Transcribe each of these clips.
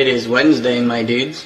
It is Wednesday, my dudes.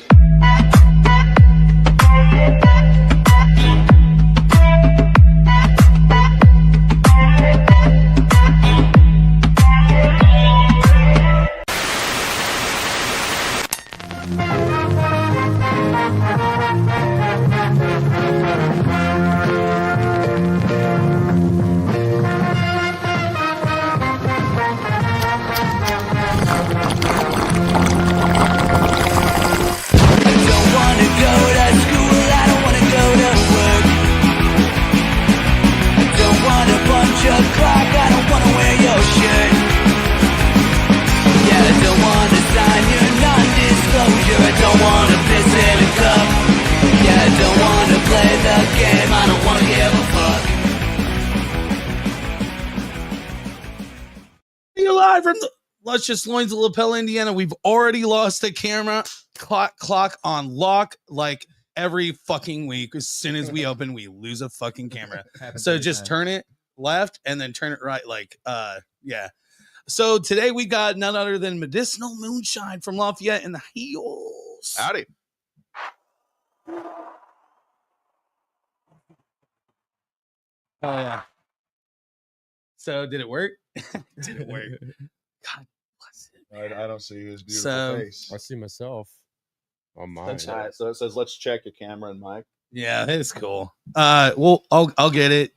Just Loins of Lapel, Indiana. We've already lost the camera clock on lock like every fucking week. As soon as we open, we lose a fucking camera. So just turn it left and then turn it right. Like, yeah. So today we got none other than Medicinal Moonshine from Lafayette in the Heels. Howdy. Oh, yeah. So did it work? Did it work? God. I don't see his beautiful face. I see myself on mine. All right, so it says, let's check your camera and mic. Yeah, it's cool. Well, I'll get it.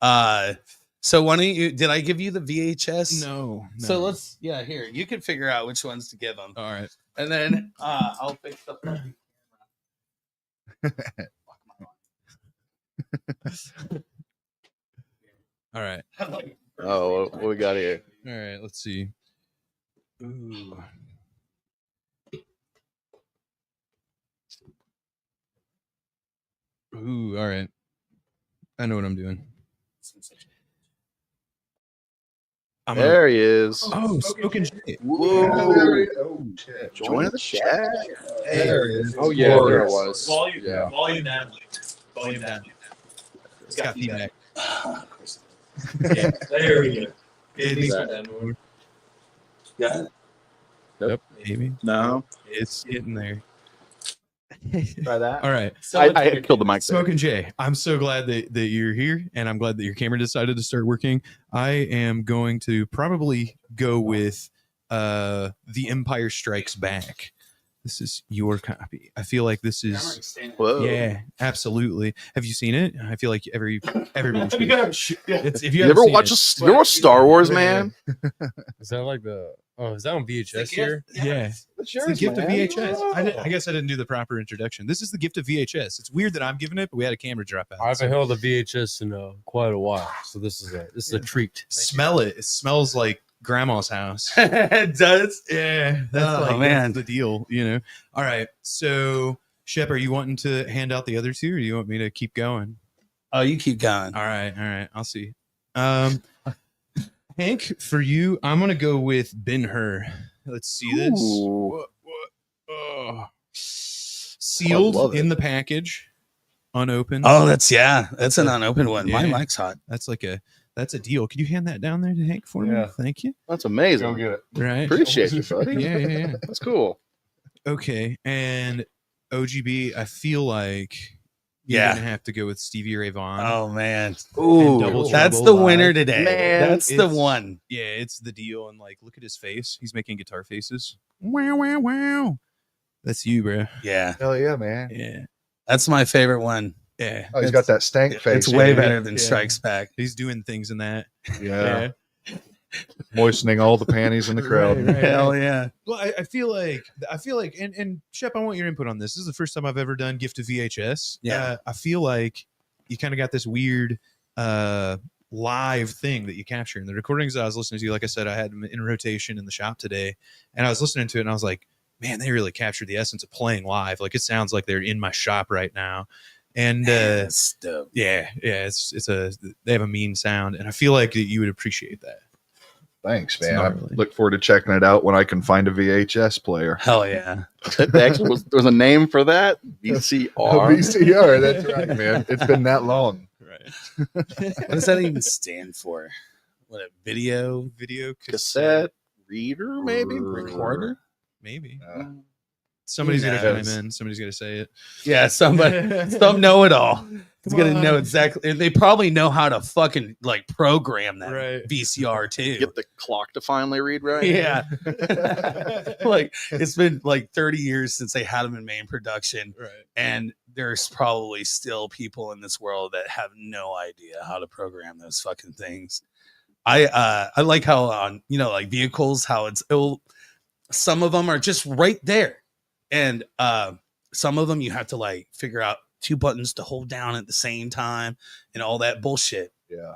So why don't you, did I give you the VHS? No. So let's, here, you can figure out which ones to give them. All right. And then I'll fix the fucking camera. All right. Oh, what we got here? All right, let's see. Ooh. Ooh, all right. I know what I'm doing. There he is. Oh, Smoking Jay. Whoa. Oh, shit. Join the chat. There it is. Oh, yeah, there it was. Volume, Yeah. volume down. Volume down. It's got feedback. Yeah, there we go. Yeah. Yep, maybe. No. It's getting there. Try that. All right. I killed the mic. Smoking Jay, I'm so glad that you're here, and I'm glad that your camera decided to start working. I am going to probably go with The Empire Strikes Back. This is your copy. I feel like this is Whoa. yeah, absolutely. Have you seen it? I feel like everyone should. It's, if You ever watch Star Wars, man? Is that like is that on VHS here? Yeah. It's It's the gift of VHS. I guess I didn't do the proper introduction. This is the gift of VHS. It's weird that I'm giving it, but we had a camera drop out. I haven't held a VHS in quite a while, so this is a treat. Smell it. It smells like grandma's house. It does. Yeah. That's the deal, you know. All right. So, Shep, are you wanting to hand out the other two, or do you want me to keep going? Oh, you keep going. All right. I'll see. Hank, for you, I'm gonna go with Ben-Hur. Let's see this. Ooh. Oh. Sealed in the package, unopened. Oh, that's an unopened one. Yeah. My mic's hot. That's a deal. Could you hand that down there to Hank for me? Yeah. Thank you. That's amazing. Go get it. Right. Appreciate you, buddy. Yeah. That's cool. Okay. And OGB, I feel like you're gonna have to go with Stevie Ray Vaughan. Oh man. And Double That's Trouble the winner Live. today. Man, That's the it's- one. Yeah, it's the deal. And like, look at his face. He's making guitar faces. Wow. That's you, bro. Yeah. Hell yeah, man. Yeah. That's my favorite one. Yeah. Oh, he's got that stank face. It's way Yeah. better than Yeah. Strikes Back. He's doing things in that. Yeah. Moistening all the panties in the crowd. Right. Hell yeah. Well, I feel like, and Shep, I want your input on this. This is the first time I've ever done Gift of VHS. Yeah. I feel like you kind of got this weird live thing that you capture in the recordings that I was listening to. Like I said, I had them in rotation in the shop today, and I was listening to it, and I was like, man, they really captured the essence of playing live. Like, it sounds like they're in my shop right now. And That's dope. they have a mean sound, and I feel like you would appreciate that. Thanks, man. I gnarly. look forward to checking it out when I can find a VHS player. Hell yeah. There's a name for that? VCR. VCR, that's right, man. It's been that long. Right. What does that even stand for? What, a video Cassette reader, maybe? recorder? Maybe Uh, somebody's gonna knows? chime in. Somebody's gonna say it. Yeah, some know-it-all is Come gonna know on. exactly. And they probably know how to fucking like program that Right. VCR too. Get the clock to finally read right. Yeah. Like it's been like 30 years since they had them in main production, Right. and there's probably still people in this world that have no idea how to program those fucking things. I like how on like vehicles, how some of them are just right there, and some of them you have to like figure out 2 buttons to hold down at the same time and all that bullshit. yeah.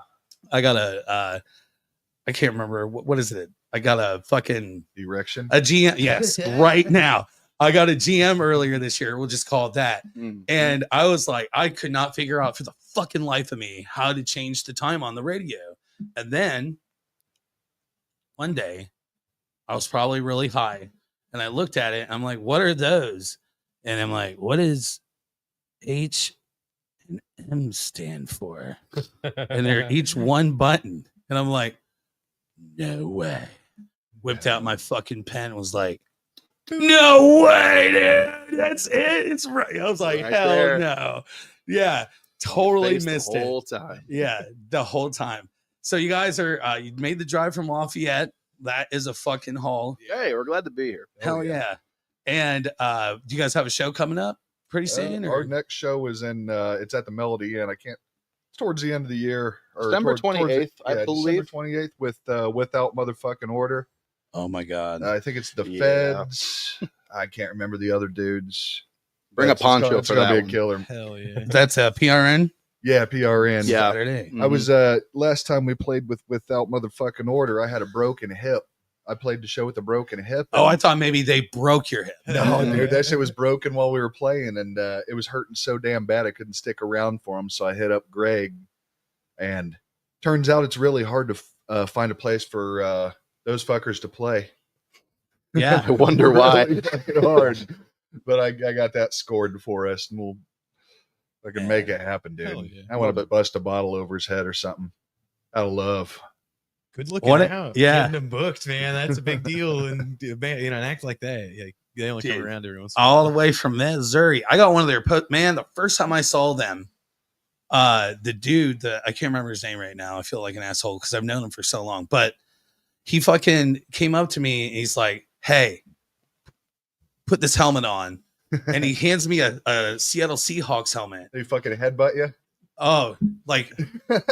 I got I can't remember what is it. I got a fucking Erection. a GM. Yes, right now. I got a GM earlier this year. We'll just call it that. And I was like, I could not figure out for the fucking life of me how to change the time on the radio. And then one day I was probably really high and I looked at it. I'm like, what are those? And I'm like, what is H and M stand for? And they're each one button. And I'm like, no way. Whipped out my fucking pen and was like, no way, dude. That's it. It's right. I was like, Right hell there. no. Yeah, totally Face missed the it. whole time. Yeah, the whole time. So you guys are you made the drive from Lafayette. That is a fucking haul. Hey, we're glad to be here. Hell yeah. And do you guys have a show coming up pretty soon? Our Or? next show is in it's at the Melody Inn. I can't. It's towards the end of the year. Or December towards 28th, I December believe. 28th with Without Motherfucking Order. Oh my god. I think it's the Yeah. Feds. I can't remember the other dudes. Bring a It's gonna- poncho it's for gonna that be one. a killer. Hell yeah. That's a PRN Yeah, PRN. Yeah. Saturday. I was last time we played with Without Motherfucking Order, I had a broken hip. I played the show with a broken hip. Oh, I thought maybe they broke your hip. No, dude, that shit was broken while we were playing, and it was hurting so damn bad I couldn't stick around for him. So I hit up Greg, and turns out it's really hard to find a place for those fuckers to play. Yeah. I wonder why. Really fucking hard, but I got that scored for us, and I can make it happen, dude. Hell yeah. I want to bust a bottle over his head or something out of love. Good looking What out. yeah. Getting them booked, man. That's a big deal. And an act like that. Yeah, they only come Dude, around every once in a while. all the way from Missouri. I got one of their man. The first time I saw them, the dude, I can't remember his name right now. I feel like an asshole because I've known him for so long. But he fucking came up to me and he's like, "Hey, put this helmet on," and he hands me a Seattle Seahawks helmet. They fucking headbutt you, Oh, like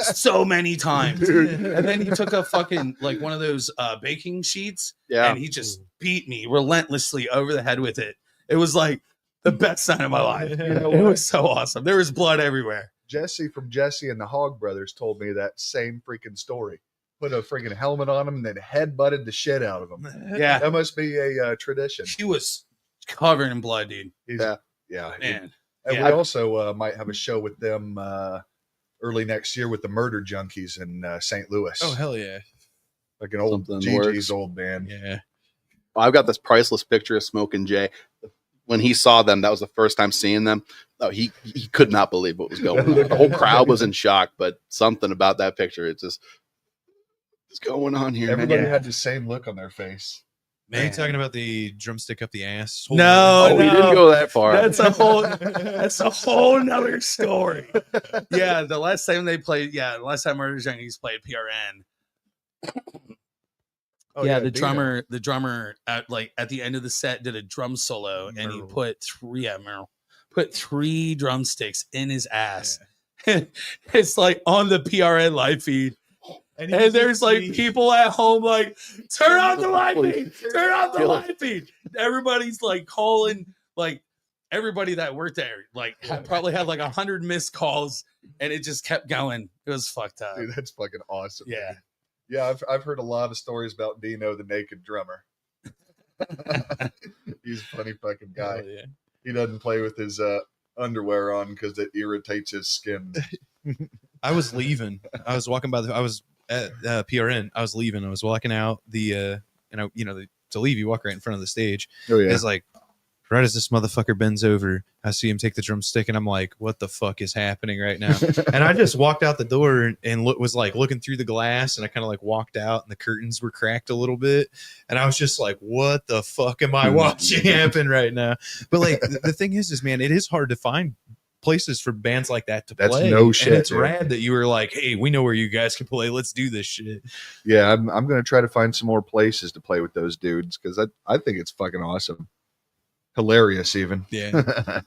so many times. dude. And then he took a fucking like one of those baking sheets Yeah. and he just beat me relentlessly over the head with it. It was like the best sign of my life. know It what? was so awesome. There was blood everywhere. Jesse from Jesse and the Hog Brothers told me that same freaking story. Put a freaking helmet on him and then headbutted the shit out of him. Yeah. That must be a tradition. He was covered in blood, dude. Yeah. Man. And Yeah. we also might have a show with them early next year with the Murder Junkies in St. Louis. Oh, hell yeah. Like an old Something GG's works. old band. Yeah. I've got this priceless picture of Smokin' Jay. When he saw them, that was the first time seeing them. Oh, he could not believe what was going on. The whole crowd was in shock, but something about that picture, it's just what's going on here. Everybody man? had the same look on their face. Are you Man. talking about the drumstick up the ass? No, Oh, we didn't go that far. That's a whole nother story. Yeah, the last time they played, the last time Murder Junkies played PRN. Oh, the Dino. drummer at the end of the set did a drum solo and he Merle. put three drumsticks in his ass. It's like on the PRN live feed. And there's like people at home like, turn on the live feed, turn on the live feed. Everybody's like calling, like everybody that worked there, like probably had like 100 missed calls, and it just kept going. It was fucked up. Dude, that's fucking awesome. Yeah. man. Yeah, I've heard a lot of stories about Dino, the naked drummer. He's a funny fucking guy. Hell yeah. He doesn't play with his underwear on because it irritates his skin. I was leaving. I was walking by I was at PRN. I was leaving. I was walking out to leave, you walk right in front of the stage. Oh It's like right as this motherfucker bends over, I see him take the drumstick, and I'm like, what the fuck is happening right now? And I just walked out the door and was like looking through the glass, and I kind of like walked out, and the curtains were cracked a little bit, and I was just like, what the fuck am I watching happen right now? But like the thing is man, it is hard to find places for bands like that to That's play. no shit, and it's dude. rad that you were like, hey, we know where you guys can play, let's do this shit. Yeah, I'm going to try to find some more places to play with those dudes because I think it's fucking awesome. Hilarious even. Yeah.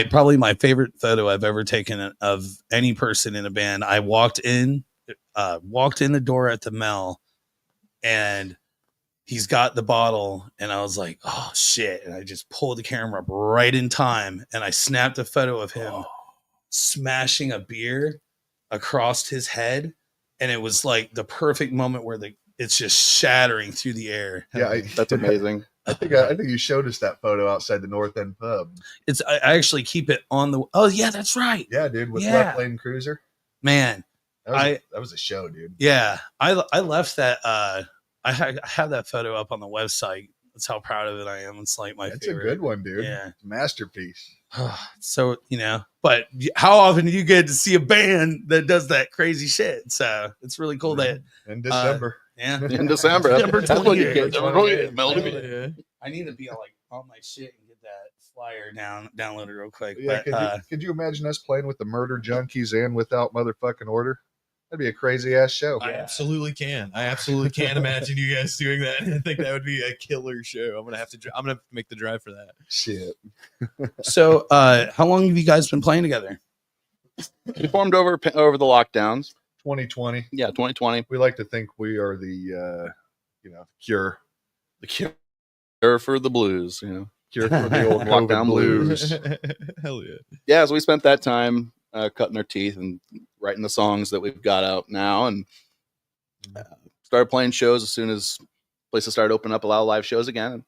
Probably my favorite photo I've ever taken of any person in a band. I walked in the door at the Mel, and he's got the bottle, and I was like, oh shit. And I just pulled the camera up right in time, and I snapped a photo of him smashing a beer across his head. And it was like the perfect moment where it's just shattering through the air. Yeah, That's amazing. I think you showed us that photo outside the North End pub. I actually keep it on the, oh yeah, that's right. Yeah, dude, with Yeah. Left Lane Cruiser. Man. That was a show, dude. Yeah. I left that, I have that photo up on the website. That's how proud of it I am. It's like my That's favorite. a good one, dude. Yeah. Masterpiece. So, but how often do you get to see a band that does that crazy shit? So it's really cool that In December. yeah. In December. December That's what you 28th. get. December 28th, Melody. I need to be on my shit and get that flyer downloaded real quick. Yeah, But, could you imagine us playing with the Murder Junkies and Without Motherfucking Order? That'd be a crazy ass show. I absolutely can. I absolutely can imagine you guys doing that. I think that would be a killer show. I'm gonna have to make the drive for that. Shit. so how long have you guys been playing together? We formed over the lockdowns. 2020. Yeah, 2020. We like to think we are the cure. The cure for the blues, Cure for the old Lockdown lockdown blues. Hell yeah. Yeah, so we spent that time cutting our teeth and writing the songs that we've got out now, and started playing shows as soon as places started opening up a lot of live shows again.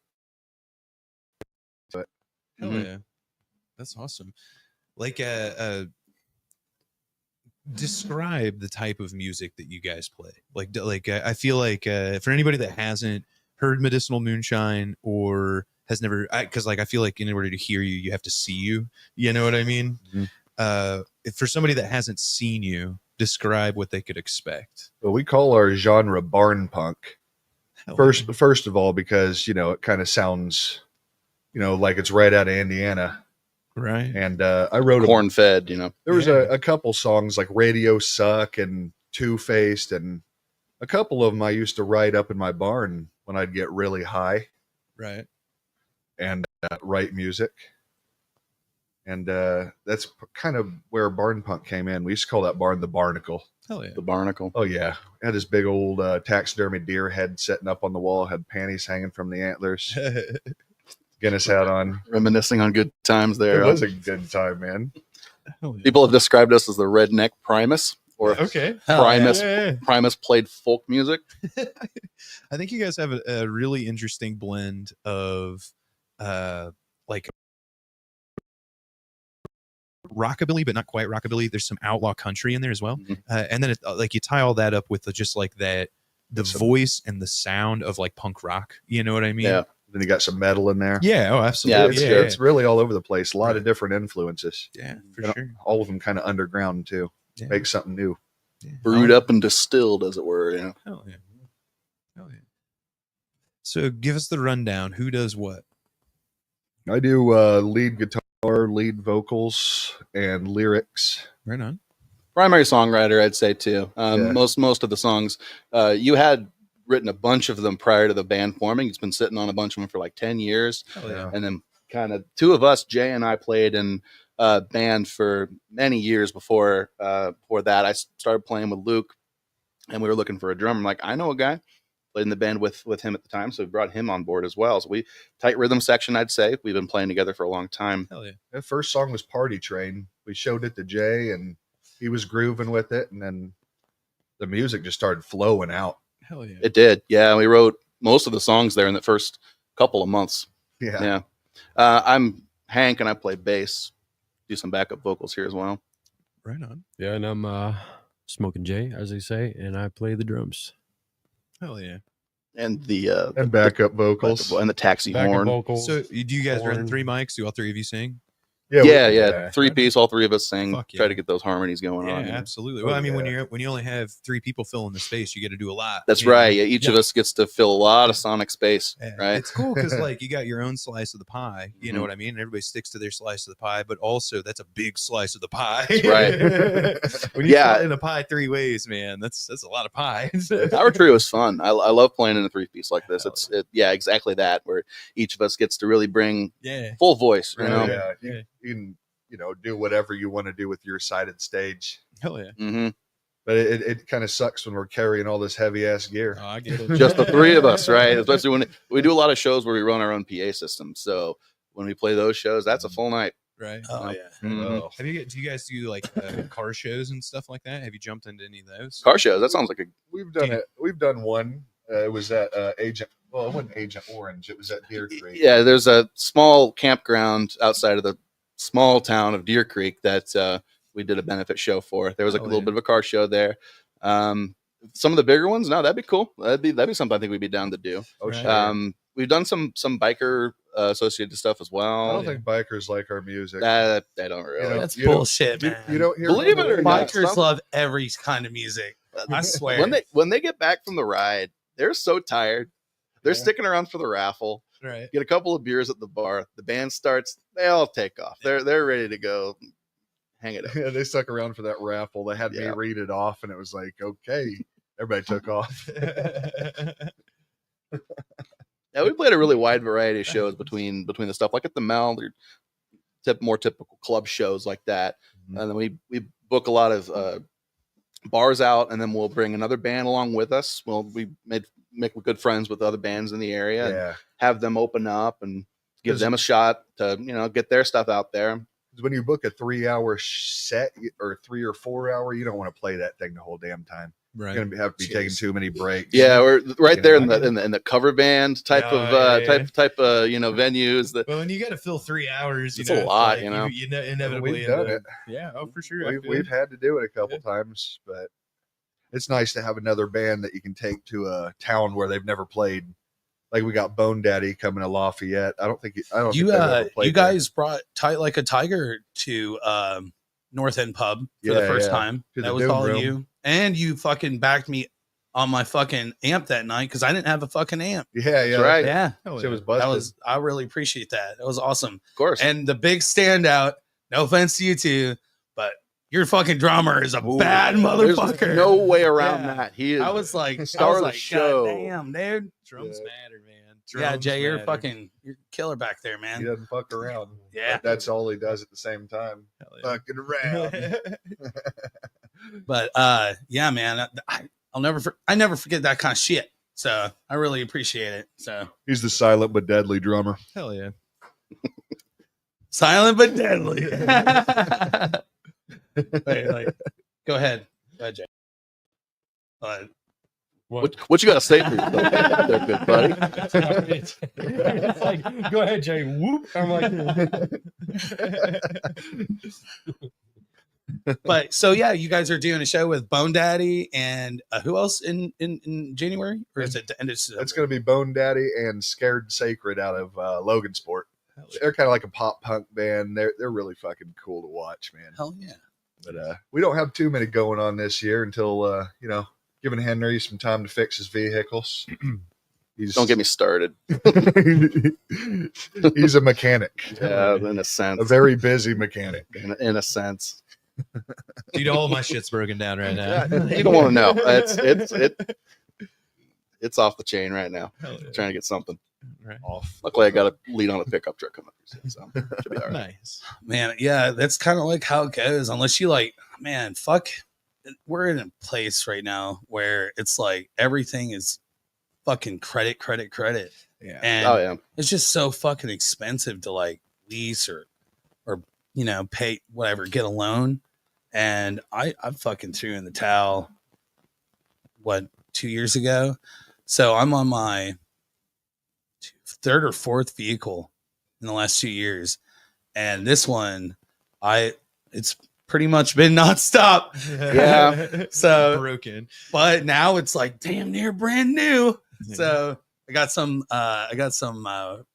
Hell yeah. That's awesome. Like describe the type of music that you guys play. Like I feel like for anybody that hasn't heard Medicinal Moonshine or has never, because I feel like in order to hear you have to see you. You know what I mean? Mm-hmm. If for somebody that hasn't seen you, describe what they could expect. Well, we call our genre barn punk. Hell First of all, because it kind of sounds, like it's right out of Indiana. right. And I wrote Corn fed, There was a couple songs like Radio Suck and Two Faced, and a couple of them I used to write up in my barn when I'd get really high Right. and write music. And that's kind of where barn punk came in. We used to call that barn the Barnacle. Hell yeah. the barnacle. Oh yeah, had this big old taxidermy deer head sitting up on the wall, had panties hanging from the antlers, Guinness hat on. Reminiscing on good times there. It was a good time, man. Hell yeah. People have described us as the redneck Primus, or Okay. Primus. Yeah. Primus played folk music. I think you guys have a really interesting blend of like rockabilly, but not quite rockabilly. There's some outlaw country in there as well. Mhm. And then like you tie all that up with just like the Some- voice and the sound of like punk rock. You know what I mean? Yeah. Then you got some metal in there. Yeah. Oh, absolutely. It's, Yeah. it's really all over the place. A lot of different influences. Yeah, for You know, sure. all of them kind of underground too. Yeah. Make something new. Yeah. Brewed up and distilled, as it were. Hell yeah. Hell yeah. So give us the rundown. Who does what? I do lead guitar, lead vocals, and lyrics. Right on. Primary songwriter, I'd say too. Yeah. Most of the songs, you had written a bunch of them prior to the band forming. It's been sitting on a bunch of them for like 10 years. Hell yeah. And then kind of two of us, Jay and I, played in a band for many years before that. I started playing with Luke, and we were looking for a drummer. I'm like, I know a guy. Played in the band with him at the time, so we brought him on board as well. So we tight rhythm section, I'd say. We've been playing together for a long time. Hell yeah. The first song was Party Train. We showed it to Jay, and he was grooving with it, and then the music just started flowing out. Hell yeah. It did, yeah. We wrote most of the songs there in the first couple of months. Yeah. Yeah. I'm Hank, and I play bass. Do some backup vocals here as well. Right on. Yeah, and I'm Smoking Jay, as they say, and I play the drums. Hell yeah. and the And backup vocals. and the taxi Backup horn. vocals. So do you guys run Horn. 3 mics? Do all 3 of you sing? Yeah, 3-piece. All 3 of us sing. Fuck yeah. Try to get those harmonies going Yeah, on. you know? absolutely. Oh, Well, I mean, yeah. when you only have 3 people filling the space, you got to do a lot. That's you know? right. Yeah, each of us gets to fill a lot of sonic space. Yeah, Right. It's cool because like you got your own slice of the pie. You know Mhm. what I mean? And everybody sticks to their slice of the pie, but also that's a big slice of the pie. That's right. When you Yeah. cut in a pie 3 ways, man, that's a lot of pie. Our trio is fun. I love playing in a 3-piece like this. Hell Yeah, exactly that, where each of us gets to really bring yeah. full voice. You Oh, know. yeah. Yeah. You can, do whatever you want to do with your sided stage. Hell yeah. Hmm. But it kind of sucks when we're carrying all this heavy ass gear. Oh, I get it. Just the 3 of us, right? Especially when we do a lot of shows where we run our own PA system. So when we play those shows, that's a full night. Right. Oh, yeah. Mhm. Oh. Do you guys do like car shows and stuff like that? Have you jumped into any of those? Car shows. That sounds like a We've done it. We've done one. It was at Agent. Well, it wasn't Agent Orange. It was at Deer Creek. yeah. There's a small campground outside of the small town of Deer Creek that we did a benefit show for. There was like Oh, a little yeah. bit of a car show there. Some of the bigger ones, no, that'd be cool. That'd be something I think we'd be down to do. Oh, Right. sure. We've done some biker associated stuff as I well. don't think bikers like our music. That they don't really. You know, That's you don't- bullshit, you, man. you don't hear Believe it or not, Bikers some- love every kind of music. I swear. when they get back from the ride, they're so tired. They're Yeah. sticking around for the raffle. Right. Get a couple of beers at the bar. The band starts. They all take off. They're ready to go. Hang it up. Yeah, they stuck around for that raffle. They had me Yeah. read it off, and it was like, okay, everybody took off. Yeah, we played a really wide variety of shows between the stuff like at the Mel, more typical club shows like that, Mhm. and then we book a lot of bars out, and then we'll bring another band along with us. We make good friends with other bands in the area, and Yeah, have them open up and give 'Cause- them a shot to get their stuff out there. 'Cause when you book a 3-hour set or 3 or 4 hour, you don't want to play that thing the whole damn time. Right. You're gonna have to be taking Jeez. too many breaks. Yeah, we're right You there know, in the cover band type Oh, of yeah, yeah. type venues that. Well, when you got to fill 3 hours, It's a lot, like you know? You inevitably We've done end up- it. Yeah. Oh, for sure. I feel We've you. had to do it a couple times, but it's nice to have another band that you can take to a town where they've never played. Like we got Bone Daddy coming to Lafayette. I don't think they've ever you played guys brought Tight Like a Tiger to North End Pub for the Yeah, first yeah. time. To the That was Doom all Room. you. And you fucking backed me on my fucking amp that night because I didn't have a fucking amp. there. Yeah, right. Yeah. Hell It yeah. was busted. I really appreciate that. That was awesome. Of course. And the big standout, no offense to you two, but your fucking drummer is a bad There's motherfucker. no way around Yeah. that. He is. I was like, Star of the God show. damn, dude. Drums Yeah. matter, man. Yeah, Drums Jay, you're matter. you're killer back there, He man. doesn't fuck around. Yeah. But that's all he does at the same time. Hell yeah. Fucking around. But yeah, man, I never forget that kind of shit. So I really appreciate it. So He's the silent but deadly drummer. Hell yeah. silent but deadly. Wait, go ahead, Jay. what you got to say for yourself there, good buddy? It's like, go ahead, Jay. Whoop. I'm like, But so yeah, you guys are doing a show with Bone Daddy and who else in January, or is it the end of December? It's going to be Bone Daddy and Scared Sacred out of Logan Sport. Hell yeah. They're kind of like a pop punk band. They're really fucking cool to watch, man. Hell yeah. But we don't have too many going on this year until giving Henry some time to fix his vehicles. Don't get me started. He's a mechanic, Yeah, in a sense. a very busy mechanic. In a sense. Dude, all my shit's broken down right now. You don't want to know. It's off the chain right now. Hell yeah. Trying to get something Right. Off. Luckily, I got a lead on a pickup truck coming through, so should be all right. Nice. Man, yeah, that's kind of like how it goes. Unless you fuck, we're in a place right now where it's like everything is fucking credit. Yeah. And Oh yeah, it's just so fucking expensive to like lease or pay whatever, get a loan. And I fucking threw in the towel 2 years ago. So I'm on my third or fourth vehicle in the last 2 years. And this one, it's pretty much been nonstop. Yeah. So, Broken. but now it's like damn near brand new. So I got some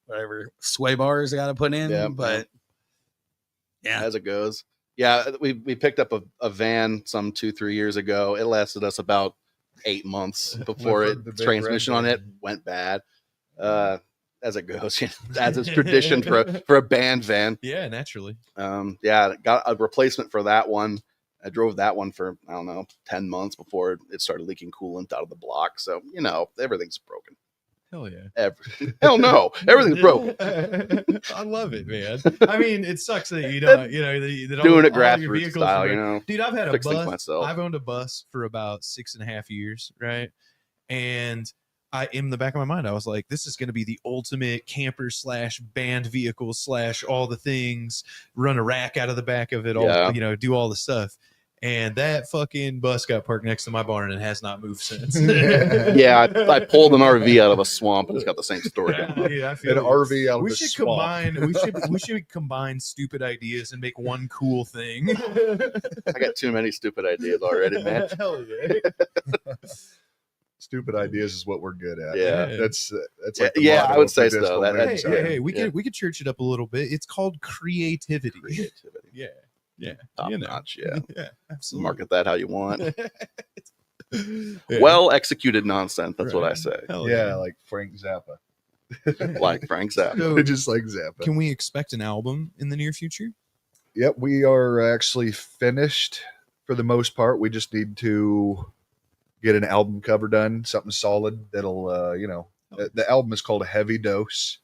whatever sway bars I got to put in, Yeah, but yeah, as it goes. Yeah, we picked up a van some 2-3 years ago. It lasted us about 8 months before Went from the big transmission red on van. it went bad. As it goes, as it's tradition for a band van. Yeah, naturally. Yeah, got a replacement for that one. I drove that one for, I don't know, 10 months before it started leaking coolant out of the block. So, everything's broken. Hell yeah. Hell no, everything's broken. I love it, man. I mean, it sucks that you don't, that Doing it all your grassroots vehicles style, are- Dude, I've had a fix things bus. myself. I've owned a bus for about 6.5 years, right? And in the back of my mind, I was like, this is going to be the ultimate camper / band vehicle / all the things, run a rack out of the back of it, all, Yeah. do all the stuff. And that fucking bus got parked next to my barn and has not moved since. Yeah, I pulled an RV out of a swamp and it's got the same story. Dude, I An feel you. RV out of We a should swamp. combine. We should combine stupid ideas and make one cool thing. I got too many stupid ideas already, man. Hell yeah! Stupid ideas is what we're good at. Yeah. That's like the Yeah, motto I would of say so. medicinal That- Hey, moonshine. hey, hey! We Yeah. could church it up a little bit. It's called creativity. Creativity. Yeah, yeah, Top you know. notch, yeah. yeah, absolutely. Market that how you want. Yeah. Well executed nonsense. That's what I Right. say. Hell Yeah, like Frank Zappa. Like Frank Zappa. So, Just like Zappa. can we expect an album in the near future? Yep, we are actually finished for the most part. We just need to get an album cover done, something solid that'll, the album is called A Heavy Dose,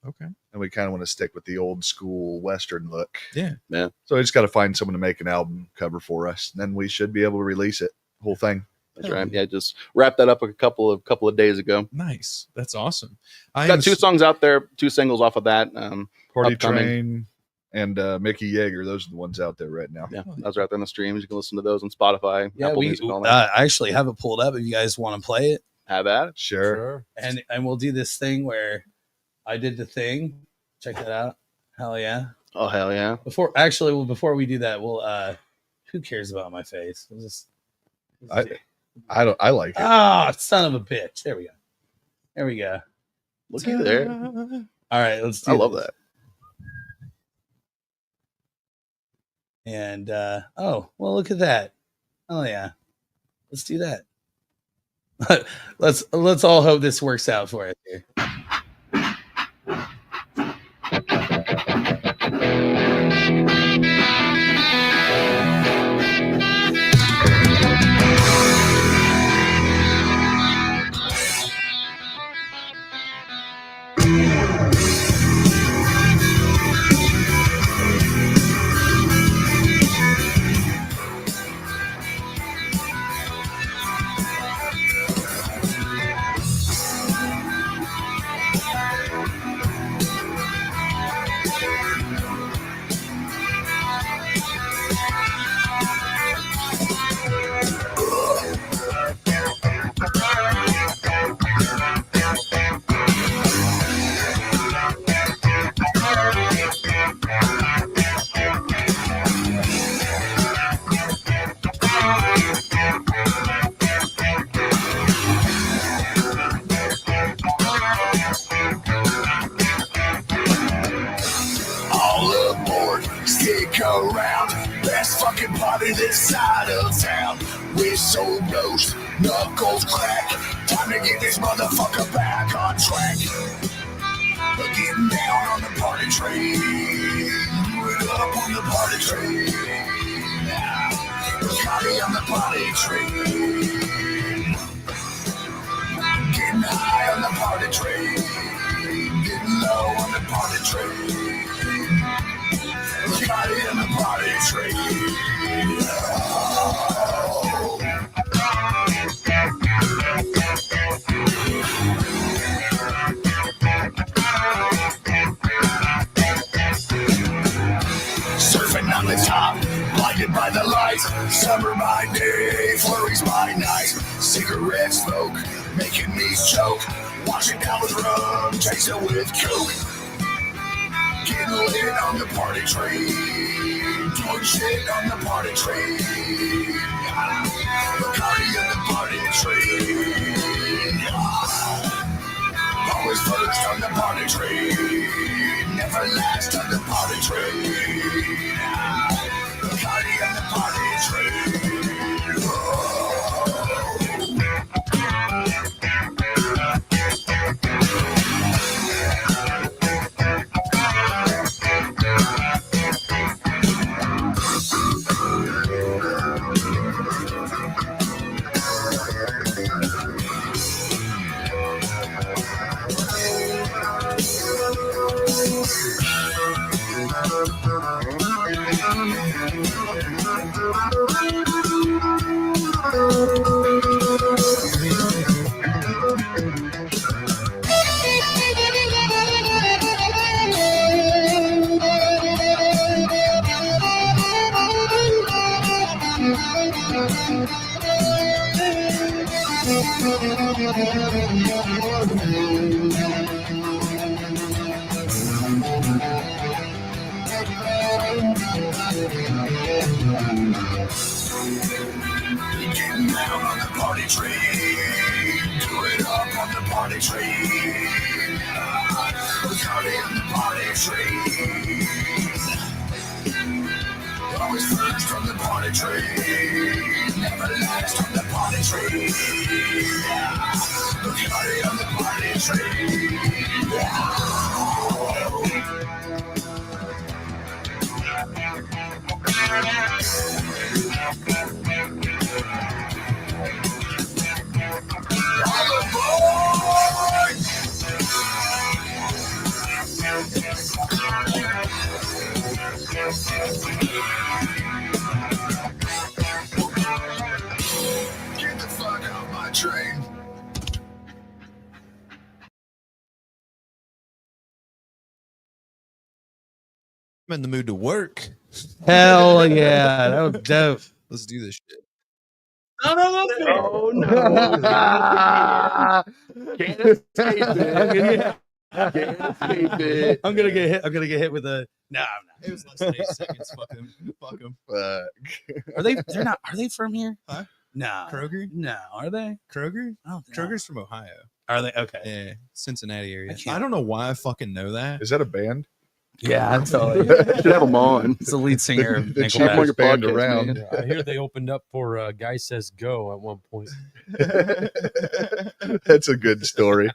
Okay. and we kind of want to stick with the old school Western look. Yeah. Yeah. So I just got to find someone to make an album cover for us, and then we should be able to release it, whole thing. That's right. Yeah, just wrapped that up a couple of days ago. Nice. That's awesome. I Got 2 songs out there, 2 singles off of that. Party Upcoming. Train and Mickey Yeager, those are the ones out there right now. Yeah, those are out there on the streams. You can listen to those on Spotify, yeah. Apple We Music, all that. I actually have it pulled up if you guys want to play it, Have at it. Sure. and we'll do this thing where I did the thing. Check that out. Hell yeah! Oh hell yeah! Before we do that, we'll who cares about my face? We'll just I like it. son of a bitch. There we go. Look at there. All right, let's do I love this. that. And well, look at that. Oh yeah. Let's do that. let's all hope this works out for us here. All aboard, stick around. Best fucking party this side of town. Whistle blows, knuckles crack. Time to get this motherfucker back on track. Getting down on the party train. Moving up on the party train. Party on the party train. Getting high on the party train. Getting low on the party train. Party on the party train. Surfing on the top, blinded by the lights. Summer by day, flurries by night. Cigarette smoke, making me choke. Washing down with rum, chasing with coke. Getting lit on the party train. Doing shit on the party train. Bacardi on the party train. Always first on the party train. Never last on the party train. Bacardi on the party train. Getting down on the party train. Do it up on the party train. Bacardi on the party train. Always first on the party train. Never last on the party train. Bacardi on the party Get the fuck out my train. I'm in the mood to work. Hell yeah, that was dope. Let's do this shit. No, no, no. Oh no! Can't escape it. Can't escape it. I'm gonna get hit. I'm gonna get hit with a. No, I'm not. It was less than 8 seconds. Fuck him. Fuck him. Are they? They're not. Are they from here? Huh? No. Kroger? No. Are they? Kroger? I don't know. Kroger's from Ohio. Are they? Okay. Yeah, Cincinnati area. I can't- I don't know why I fucking know that. Is that a band? Yeah, I'm telling you. Should have them on. It's the lead singer of The Nickelback. cheapest band podcast, around. man. I hear they opened up for Guy Says Go at one point. That's a good story.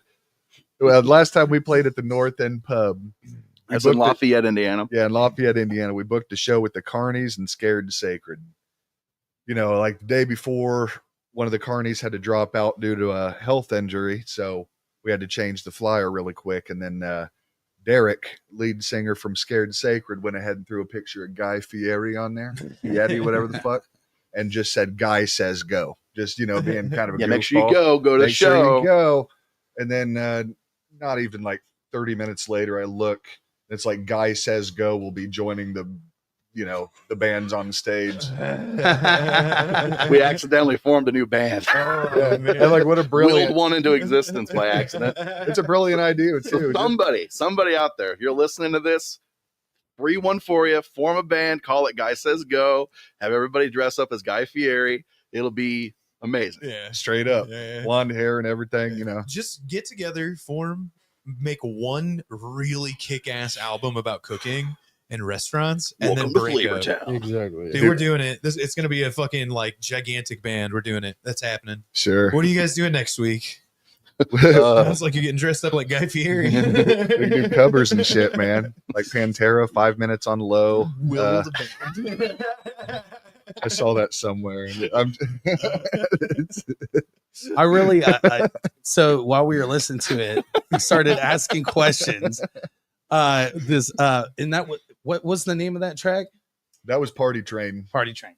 Well, last time we played at the North End Pub. That's in booked it- Lafayette, Indiana. Yeah, in Lafayette, Indiana. We booked a show with the Carnies and Scared Sacred. You know, like the day before, one of the Carnies had to drop out due to a health injury. So we had to change the flyer really quick. And then Derek, lead singer from Scared Sacred, went ahead and threw a picture of Guy Fieri on there, Fieri, whatever the fuck, and just said, Guy Says Go. Just, you know, being kind of a Yeah, make sure you goofball. go to the Make sure show. you go. And then not even like 30 minutes later, I look, it's like Guy Says Go will be joining the, you know, the bands on stage. We accidentally formed a new band. Yeah. And like, what a Willed brilliant, one into existence by accident. it's a brilliant idea too. Somebody out there, if you're listening to this, free one for you. Form a band, call it Guy Says Go. Have everybody dress up as Guy Fieri. It'll be amazing. Yeah. Straight up, Yeah. blonde hair and everything, you know. Just get together, make one really kick-ass album about cooking and restaurants, and Welcome then to break up. Flavortown. Exactly. Dude, we're doing it. It's going to be a fucking like gigantic band. We're doing it. That's happening. Sure. What are you guys doing next week? Uh, Sounds like you're getting dressed up like Guy Fieri. We do covers and shit, man. Like Pantera, 5 minutes on low. Will the band. I saw that somewhere. I'm, I really. So while we were listening to it, we started asking questions. And that what was the name of that track? that was Party Train. Party Train.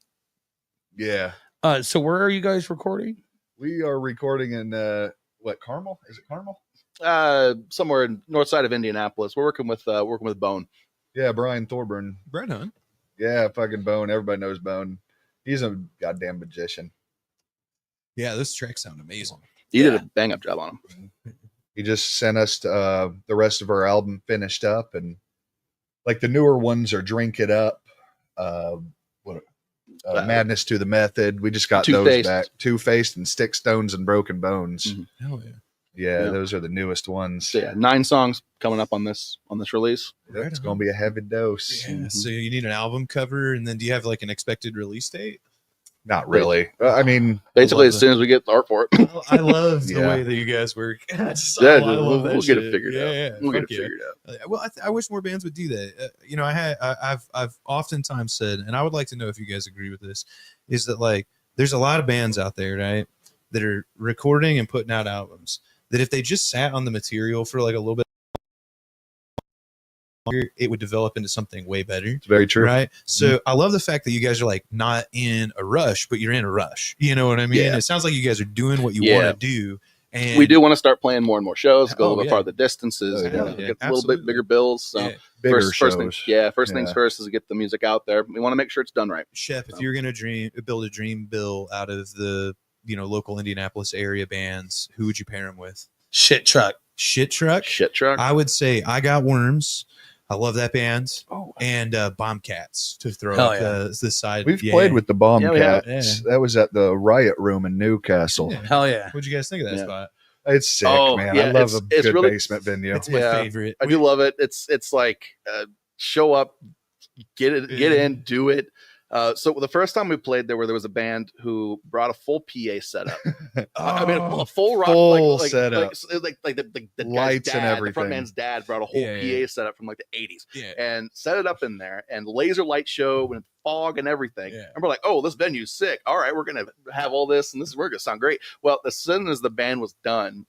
Yeah. So where are you guys recording? We are recording in Carmel? Is it Carmel? somewhere in north side of Indianapolis. We're working with Bone. Yeah, Brian Thorburn. Right on. Yeah, fucking Bone. Everybody knows Bone. He's a goddamn magician. Yeah, those tracks sound amazing. You did a bang up job on them. He just sent us the rest of our album finished up, and like the newer ones are Drink It Up, Madness to the Method. We just got those Two-Faced. back. Two-Faced and Stick Stones and Broken Bones. Mhm. Hell yeah. Yeah, Yeah. those are the newest ones. So yeah, 9 songs coming up on this release. It's gonna be a heavy dose. Yeah. So you need an album cover, and then do you have like an expected release date? Not really. I mean, Basically, love as soon as we get the art for it. I love the Yeah. way that you guys work. I We'll, love that we'll get it shit. figured out. Yeah, We'll get fuck it yeah. figured out. Well, I wish more bands would do that. You know, I've oftentimes said, and I would like to know if you guys agree with this, is that like there's a lot of bands out there, right, that are recording and putting out albums that if they just sat on the material for like a little bit longer, it would develop into something way better. it's very true. Right. So I love the fact that you guys are like not in a rush, but you're in a rush. You know what I mean? Yeah. It sounds like you guys are doing what you Yeah. want to do. And We do want to start playing more and more shows, go a Oh, little bit yeah. farther distances, Oh, you know, yeah. get a little Absolutely. bit bigger bills. So Yeah. Bigger first shows. things Yeah. first is get the music out there. We want to make sure it's done right. Chef, if you're gonna build a dream bill out of the local Indianapolis area bands, who would you pair them with? Shit truck. Shit Truck. Shit truck. I would say I Got Worms. I love that band. Oh, And Bombcats to throw Hell up yeah. the side. We've Yeah. played with the Yeah, we have. Bombcats. That was at the Riot Room in Newcastle. Yeah. Hell yeah. What'd you guys think of that Yeah. spot? It's sick, Oh, man. yeah, I love it's a good really- basement venue. It's my Yeah. favorite. I do love it. It's like show up, get in, do it. So the first time we played there was a band who brought a full PA setup. I mean, a full rock Full like setup. like the guy's Lights and dad, the everything. front man's dad brought a whole Yeah, PA yeah. setup from like the 80s Yeah. and set it up in there and laser light show and fog and everything. Yeah. And we're like, oh, this venue's sick. All right, we're gonna have all this and we're gonna sound great. Well, as soon as the band was done,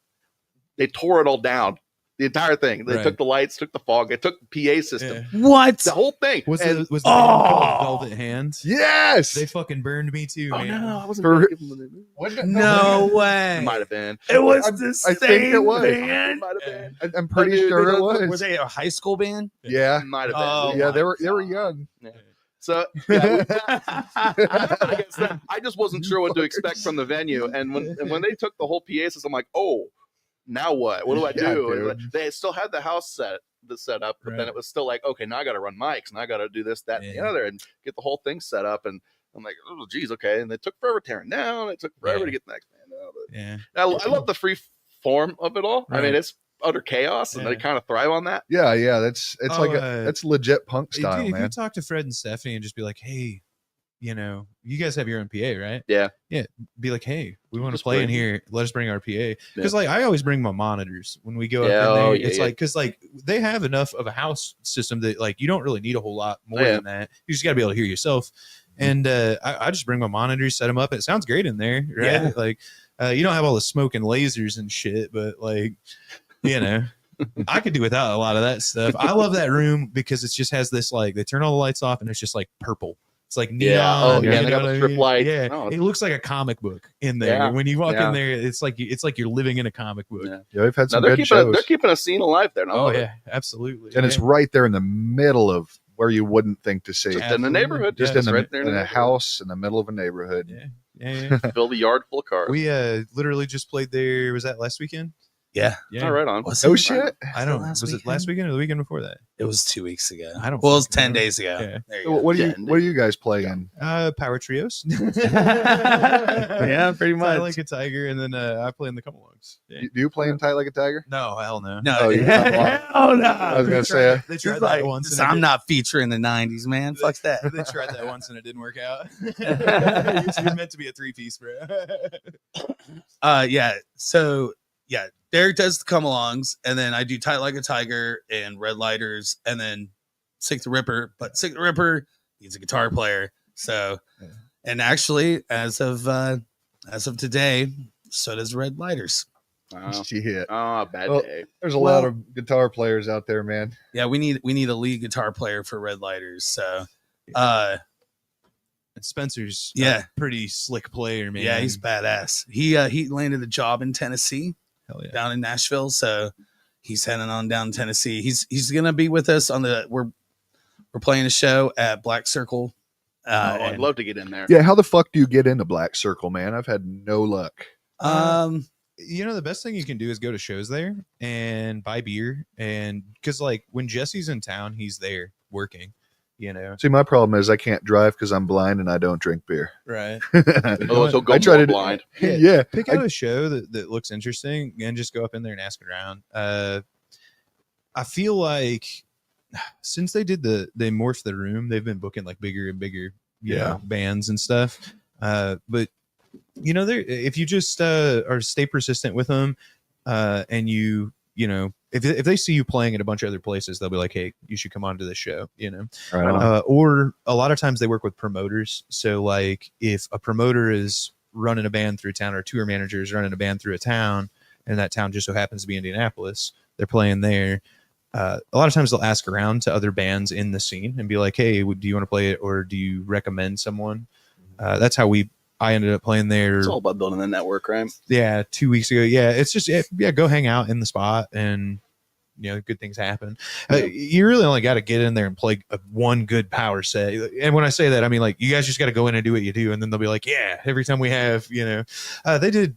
they tore it all down. The entire thing. They Right. took the lights, took the fog, they took the PA system, Yeah. What? the whole thing. Was And- the band called Velvet Hand? Yes. They fucking burned me too, oh man. no, I wasn't For- gonna give them the- Wasn't it- No It way. might have been. It was I'm- the I same think it was. It band. might have Yeah. been. I'm pretty Dude, sure it Were was. they a high school band? Yeah. It might have been. Oh, Yeah, my they were God. young. So yeah, I guess I just wasn't sure what to expect from the venue. And when they took the whole PA system, I'm like, oh, now what? What do I Yeah, do? And dude. they still had the house set up, but then Right. it was still like, okay, now I got to run mics and I got to do this, that, and the Yeah. other, and get the whole thing set up. And I'm like, oh, geez, okay. And it took forever tearing down. It took forever Yeah. to get the next band out. But Yeah. I love the free form of it all. I mean, Right. it's utter chaos, and Yeah. they kind of thrive on that. Yeah, it's Oh, like that's legit punk Hey, style, dude, if you man. talk to Fred and Stephanie and just be like, hey, you guys have your own PA, right? Yeah. Yeah. Be like, hey, we want to Just play in bring- here. Let us bring our PA. Because like I always bring my monitors when we go up Yeah, in there. oh, yeah, It's yeah. like because like they have enough of a house system that like you don't really need a whole lot more Yeah. than that. You just gotta be able to hear yourself. And I just bring my monitors, set them up. It sounds great in there, right? Yeah. Like you don't have all the smoke and lasers and shit, but like I could do without a lot of that stuff. I love that room because it just has this like they turn all the lights off and it's just like purple. It's like neon. Yeah. Oh, yeah. you They know got what the I strip mean? lights. Yeah, Oh, it looks like a comic book in there. Yeah. When you walk Yeah. in there, it's like you're living in a comic book. Yeah. Yeah, we've had Now some they're good keeping shows, a scene alive there. Now. Oh yeah, absolutely. and it's Yeah. right there in the middle of where you wouldn't think to see. just Just in the neighborhood. Yeah, Just in, the, right there in a house in the middle of a neighborhood. yeah. Fill the yard full of cars. We literally just played there. Was that last weekend? Yeah. Yeah. All right on. Was Oh it? shit! I don't. last Was it last weekend or the weekend before that? It was 2 weeks ago. I don't Well, it was fucking 10 know. days ago. Yeah. There you go. What do you Yeah, what do you guys play in? Power trios. Yeah, pretty I much. like a tiger, and then I play in the come alongs. Yeah. Do you play in Tight Like a Tiger? No, hell no. No, Oh, you're not lying. hell no. I was gonna say They It's tried like, that once. And I'm not featuring the 90s, man. Fuck that. They tried that once and it didn't work out. You're meant to be a 3-piece, bro. Yeah. So yeah, Derek does the come alongs, and then I do Tight Like a Tiger and Red Lighters, and then Sick the Ripper. But Sick the Ripper, he's a guitar player. So, and actually, as of today, so does Red Lighters. Oh, Shit. bad Well, day. There's a lot of guitar players out there, man. Yeah, we need a lead guitar player for Red Lighters. So, And Spencer's Yeah. a pretty slick player, man. yeah, he's badass. He landed a job in Tennessee, hell yeah. down in Nashville. So he's heading on down to Tennessee. He's gonna be with us on we're playing a show at Black Circle. I'd love to get in there. Yeah, how the fuck do you get into Black Circle, man? I've had no luck. You know, the best thing you can do is go to shows there and buy beer. And because, like, when Jesse's in town, he's there working. you know. See, my problem is I can't drive because I'm blind and I don't drink beer. Right. Oh, so go I try more to blind. Yeah. Pick out a show that looks interesting and just go up in there and ask around. I feel like since they morphed the room, they've been booking like bigger and bigger, you know, bands and stuff. But you know, if you just are stay persistent with them, and you know, if they see you playing at a bunch of other places, they'll be like, hey, you should come on to this show, you know. Right on. Or a lot of times they work with promoters. So like if a promoter is running a band through town, or a tour manager is running a band through a town, and that town just so happens to be Indianapolis, they're playing there. A lot of times they'll ask around to other bands in the scene and be like, hey, do you want to play it, or do you recommend someone? That's how I ended up playing there. It's all about building a network, right? Yeah, 2 weeks ago. Yeah, it's just go hang out in the spot, and you know, good things happen. You really only got to get in there and play one good power set. And when I say that, I mean like you guys just got to go in and do what you do, and then they'll be like, yeah, every time we have, you know, they did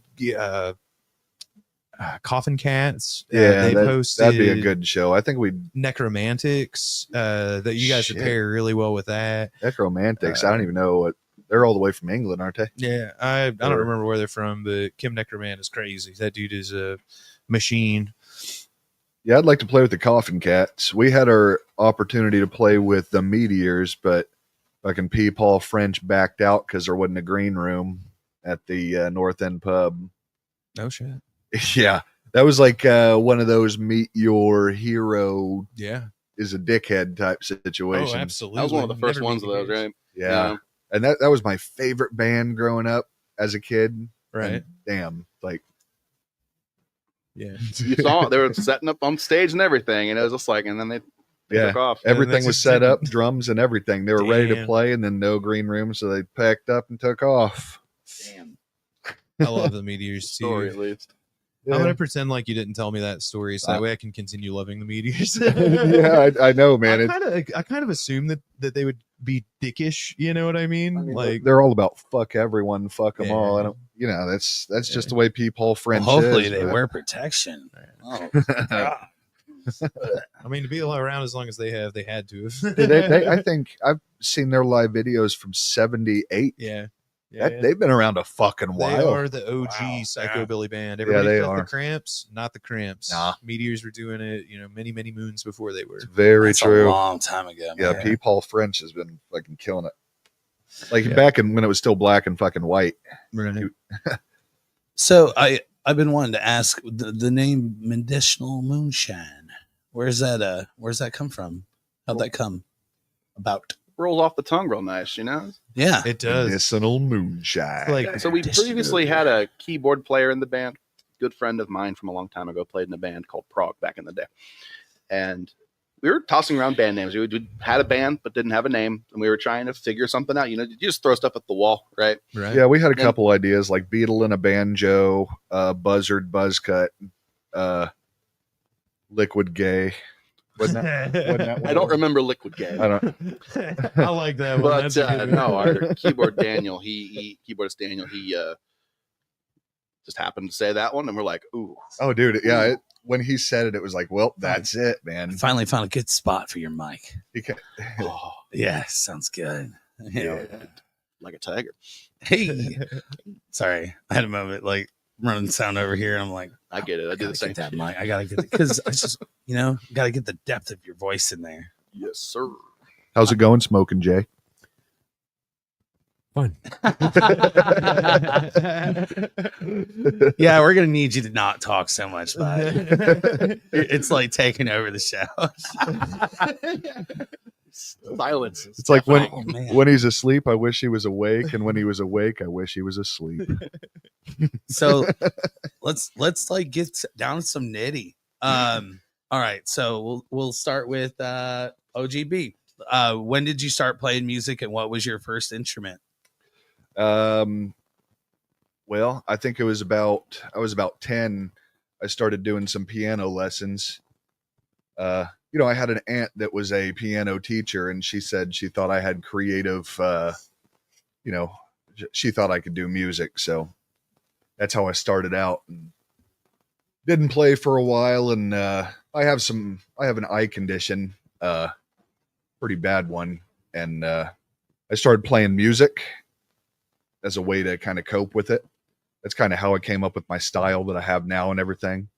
Coffin Cats. Yeah, they posted that'd be a good show. I think Necromantics. That you guys would pair really well with that. Necromantics. I don't even know what. They're all the way from England, aren't they? Yeah, I don't remember where they're from, but Kim Necroman is crazy. That dude is a machine. Yeah, I'd like to play with the Coffin Cats. We had our opportunity to play with the Meteors, but fucking P. Paul French backed out because there wasn't a green room at the North End pub. Oh shit. Yeah, that was like one of those meet your hero is a dickhead type situations. Oh, absolutely. That was one of the first ones of those, right? Yeah. And that was my favorite band growing up as a kid. Right. And damn, like, yeah. You saw it. They were setting up on stage and everything, and it was just like, and then they took off. Everything that's was just set it. up, drums and everything. They were ready to Damn. play, and then no green room, so they packed up and took off. Damn. I love the Meteors too. Story at least. I'm gonna pretend like you didn't tell me that story, so that way I can continue loving the Meteors. Yeah, I know, man. I kind of assumed that they would be dickish. You know what I mean? Like they're all about fuck everyone, fuck them Yeah. all. I don't, you know, that's just the way people French. Well, hopefully is, they but- wear protection. Oh, I mean, to be around as long as they have, they had to have. I think I've seen their live videos from '78. Yeah. They've been around a fucking They while. are the OG psychobilly band. Yeah, Everybody they thought are. the Cramps, not the Cramps. Nah. Meteors were doing it, you know, many moons before they were. It's very that's true. a long time ago. Yeah, man. P. Paul French has been fucking killing it. Like back in when it was still black and fucking white. Right. So I've been wanting to ask the name Medicinal Moonshine. Where's that come from? How'd that come about? Rolls off the tongue real nice, you know? Yeah. It does. Medicinal Moonshine. Like So we previously had a keyboard player in the band. Good friend of mine from a long time ago played in a band called Prague back in the day. And we were tossing around band names. We had a band but didn't have a name, and we were trying to figure something out. You know, you just throw stuff at the wall, right? right. Yeah, we had a couple ideas like Beetle and a banjo, Buzzard, Buzzcut, Liquid Gay. Wasn't that one? I don't remember Liquid Game. I don't. I like that one. But That's a good one. no, our keyboardist Daniel, he just happened to say that one, and we're like, ooh. Oh, dude, yeah. When he said it, it was like, well, that's it, man. Finally found a good spot for your mic. He ca- Oh, Yeah, sounds good. yeah, like a tiger. Hey, sorry, I had a moment like running sound over here. And I'm like, I get it. I do gotta the same. get that mic. I gotta get it because I just, gotta get the depth of your voice in there. Yes, sir. How's it going, Smoking Jay? Fine. Yeah, we're gonna need you to not talk so much, bud. It's like taking over the show. Silence. It's like when Oh, man. when he's asleep, I wish he was awake, and when he was awake, I wish he was asleep. So let's like get down to some nitty. All right, so we'll start with OGB. When did you start playing music, and what was your first instrument? Well, I think I was about 10. I started doing some piano lessons. I had an aunt that was a piano teacher, and she said she thought I had creative, she thought I could do music. So that's how I started out, and didn't play for a while. And I have an eye condition, pretty bad one. and I started playing music as a way to kind of cope with it. That's kind of how I came up with my style that I have now and everything.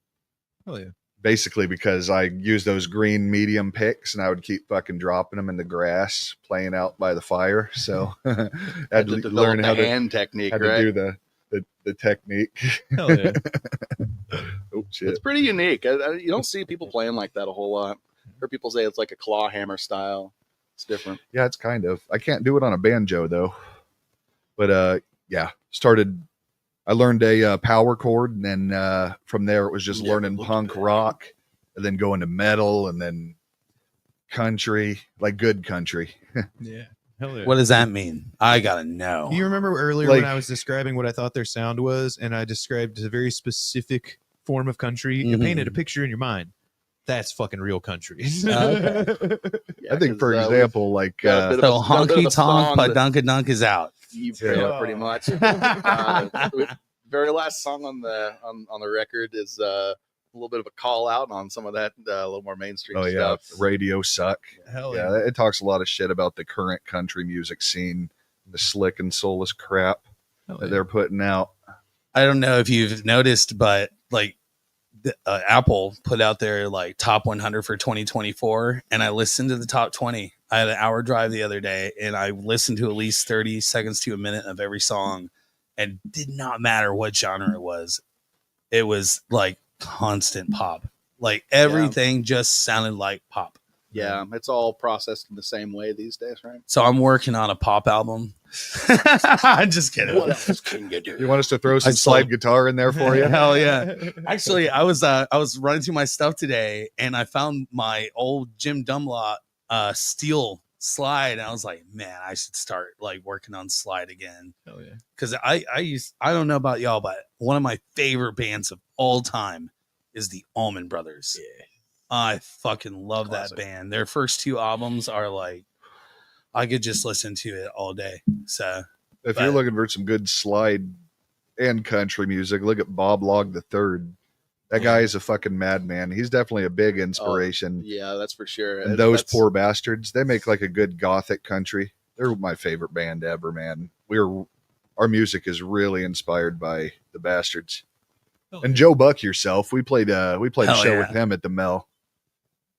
Hell yeah. Basically because I used those green medium picks and I would keep fucking dropping them in the grass, playing out by the fire. So I had to learn how to hand technique, had right? to do the technique. Hell yeah. Oh shit! It's pretty unique. You don't see people playing like that a whole lot. I heard people say it's like a claw hammer style. It's different. Yeah, it's kind of. I can't do it on a banjo though. But yeah, I learned a power chord, and then from there it was just learning punk rock, and then going to metal, and then country, like good country. Yeah. Hell yeah. What does that mean? I gotta know. You remember earlier Like- when I was describing what I thought their sound was, and I described a very specific form of country? You Mhm. painted a picture in your mind. That's fucking real country. Yeah, I think, for 'cause, example, like got a bit So of a- got a bit of honky a tonk, song that- padunkadunk is out. Yeah, pretty much. Very last song on the record is a little bit of a call out on some of that a little more mainstream oh yeah, stuff. radio suck. Hell Yeah, it talks a lot of shit about the current country music scene, the slick and soulless crap Hell that yeah. they're putting out. I don't know if you've noticed, but like Apple put out their like top 100 for 2024, and I listened to the top 20. I had an hour drive the other day, and I listened to at least 30 seconds to a minute of every song, and did not matter what genre it was. It was like constant pop. Like everything just sounded like pop. Yeah, it's all processed in the same way these days, right? So I'm working on a pop album. I'm just kidding. What else can you do? You want us to throw some saw- slide guitar in there for you? Hell yeah. Actually, I was running through my stuff today, and I found my old Jim Dunlop steel slide, and I was like, man, I should start like working on slide again. Hell yeah. Because I don't know about y'all, but one of my favorite bands of all time is the Allman Brothers. Yeah. I fucking love Classic. that band. Their first two albums are like, I could just listen to it all day. So If But- you're looking for some good slide and country music, look at Bob Log the Third. That guy is a fucking madman. He's definitely a big inspiration. Yeah, that's for sure. And those That's- poor bastards, they make like a good gothic country. They're my favorite band ever, man. Our music is really inspired by the bastards. Hell And yeah. Joe Buck yourself, we played a Hell show yeah. with him at the Mel.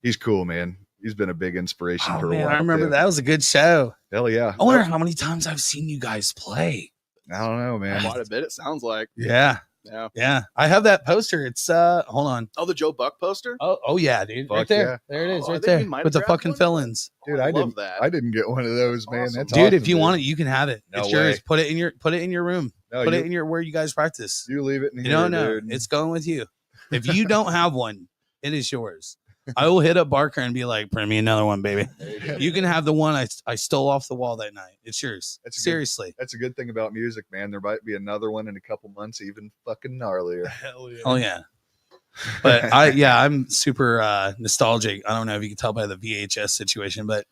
He's cool, man. He's been a big inspiration oh for a man, while. I remember too. that was a good show. Hell yeah. I wonder how many times I've seen you guys play. I don't know, man. quite a bit. It sounds like. Yeah. Yeah. Yeah. I have that poster. It's hold on. Oh, the Joe Buck poster. Oh yeah, dude. Fuck right there. yeah. There it is, Oh, I right think we there. might With have the grabbed fucking one. fill-ins. Dude, I I love didn't that. I didn't get one of those, man. Awesome. That's Dude, awesome, if you want it, you can have it. No It's yours. way. Put it in your room. No, Put you, it in your where you guys practice. you leave it in You here, don't know. dude. It's going with you. If you don't have one, it is yours. I will hit up Barker and be like, print me another one, baby. There you go. You can have the one I stole off the wall that night. It's yours. That's a good- Seriously. That's a good thing about music, man. There might be another one in a couple months, even fucking gnarlier. Hell yeah. Oh yeah. But I'm super nostalgic. I don't know if you can tell by the VHS situation, but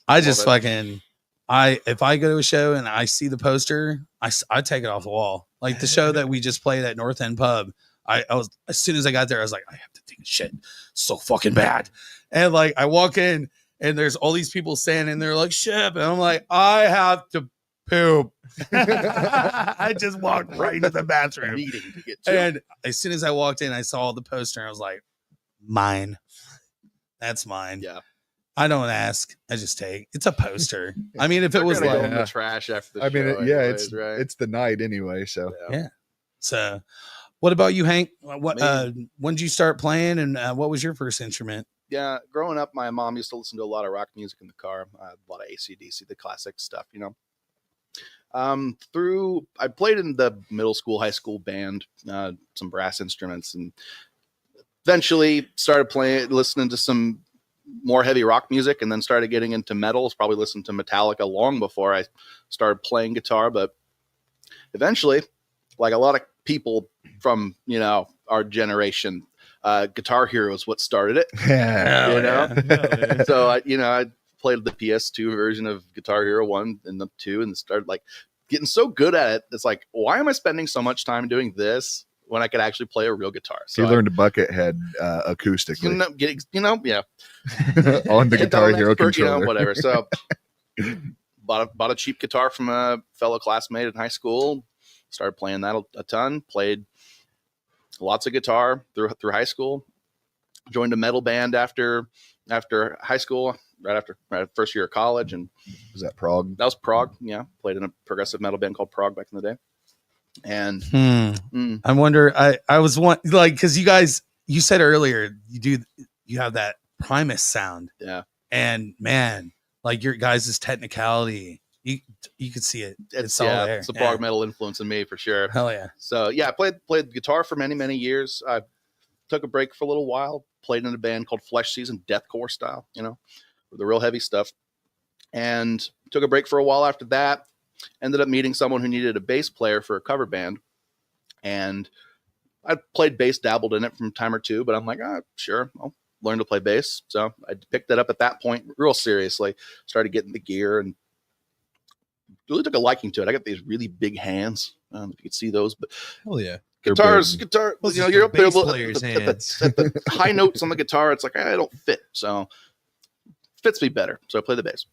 I just Love fucking if I go to a show and I see the poster, I take it off the wall. Like the show that we just played at North End Pub. I was, as soon as I got there, I was like, I have to take a shit so fucking bad. And like I walk in and there's all these people standing there like shit. And I'm like, I have to poop. I just walked right into the bathroom. Needing to get to. And as soon as I walked in, I saw the poster and I was like, mine. That's mine. Yeah. I don't ask. I just take. It's a poster. I mean, if it They're was gonna go like, in the trash after the I mean, show. it's anyways, right. it's the night anyway. So Yeah. so. What about you, Hank? What? Me? When did you start playing, and what was your first instrument? Yeah, growing up, my mom used to listen to a lot of rock music in the car, a lot of AC/DC, the classic stuff, you know. I played in the middle school, high school band, some brass instruments, and eventually started listening to some more heavy rock music, and then started getting into metal. Probably listened to Metallica long before I started playing guitar, but eventually, like a lot of people from our generation, Guitar Hero is what started it. yeah, You know? Hell yeah. So I played the PS2 version of Guitar Hero 1 and the 2 and started like getting so good at it. It's like, why am I spending so much time doing this when I could actually play a real guitar? So you I learned a bucket head acoustically ended up getting, yeah, on the and Guitar I'm an Hero expert, controller. whatever. So bought a cheap guitar from a fellow classmate in high school. Started playing that a ton. Played lots of guitar through high school. Joined a metal band after high school, right after first year of college, and Was that Prague? that was prog. Yeah, played in a progressive metal band called Prog back in the day. And I wonder. I was because you said earlier you have that Primus sound. Yeah. And man, like your guys' technicality, you could see it. It's all there. It's a prog metal influence in me for sure. Hell yeah. So yeah, I played guitar for many years. I took a break for a little while. Played in a band called Flesh Season, deathcore style, with the real heavy stuff. And took a break for a while after that. Ended up meeting someone who needed a bass player for a cover band. And I played bass, dabbled in it from time or two, but I'm like, sure, I'll learn to play bass. So I picked that up at that point real seriously. Started getting the gear and really took a liking to it. I got these really big hands. If you could see those, but Hell yeah. guitar, Well, you're up there bass at player's hands. the high notes on the guitar. It's like, I don't fit. So fits me better. So I play the bass.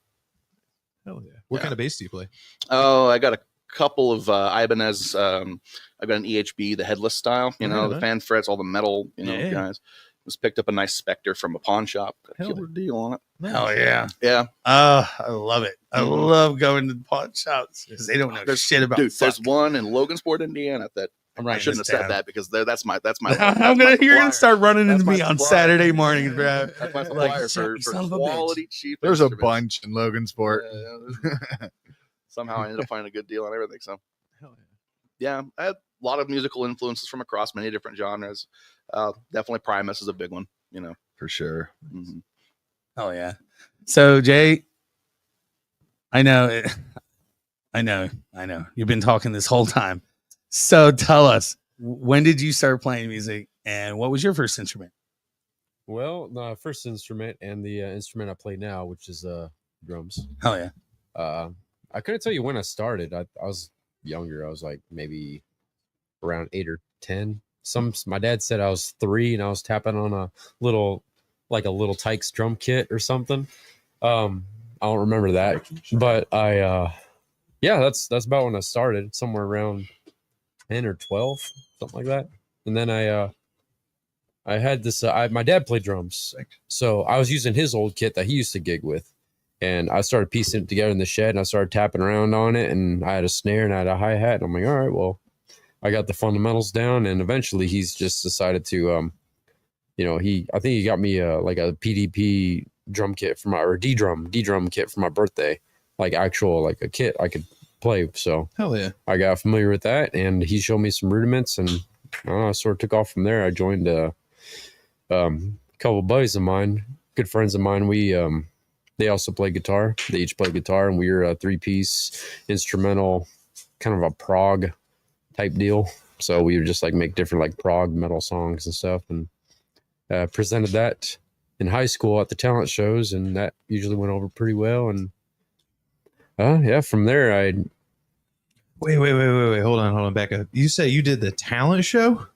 Hell yeah. What kind of bass do you play? Oh, I got a couple of Ibanez. I've got an EHB, the headless style, the fan frets, all the metal, guys. Just picked up a nice Spectre from a pawn shop. Got a killer deal on it. Hell yeah. Yeah. I love it. I love going to the pawn shops because they don't know shit about There's one in Logansport, Indiana that I shouldn't have said that because that's my you're gonna start running into me on Saturday mornings, bro. That's my flyer for quality cheap. There's a instruments. bunch in Logansport. Somehow I ended up finding a good deal on everything. So yeah, I had a lot of musical influences from across many different genres. Definitely Primus is a big one, For sure. Mm-hmm. Oh yeah. So Jay, I know you've been talking this whole time. So tell us, when did you start playing music and what was your first instrument? Well, the first instrument and the instrument I play now, which is drums. Hell yeah. I couldn't tell you when I started. I was younger. I was like maybe around 8 or 10. My dad said I was 3 and I was tapping on a little Tykes drum kit or something. I don't remember that, but that's about when I started, somewhere around 10 or 12, something like that. And then I had this, my dad played drums. So I was using his old kit that he used to gig with. And I started piecing it together in the shed and I started tapping around on it. And I had a snare and I had a hi-hat. And I'm like, all right, well, I got the fundamentals down. And eventually he's just decided to, I think he got me like a PDP drum kit or D drum kit for my birthday, like actual, like a kit I could play. So hell yeah, I got familiar with that and he showed me some rudiments and I sort of took off from there. I joined a couple of buddies of mine, good friends of mine. They also play guitar. They each play guitar and we were a 3-piece instrumental, kind of a prog type deal. So we would just like make different like prog metal songs and stuff and presented that in high school at the talent shows and that usually went over pretty well. And from there I wait, hold on, back up. You say you did the talent show?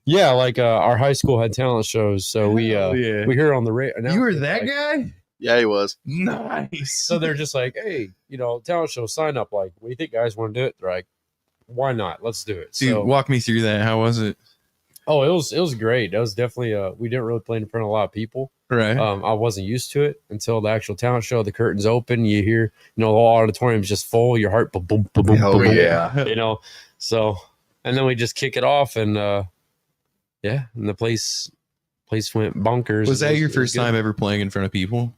Yeah, like our high school had talent shows, so we hear on the radio. You were that guy? Yeah, he was. Nice. So they're just like, hey, talent show sign up. Like, what do you think, guys? Want to do it? They're like, why not? Let's do it. Dude, walk me through that. How was it? Oh, it was great. It was definitely we didn't really play in front of a lot of people. Right. I wasn't used to it until the actual talent show. The curtains open, you hear, the whole auditorium's just full. Your heart, boom, boom, boom, boom, boom, Yeah. So, and then we just kick it off, and and the place went bonkers. Was that your first time ever playing in front of people?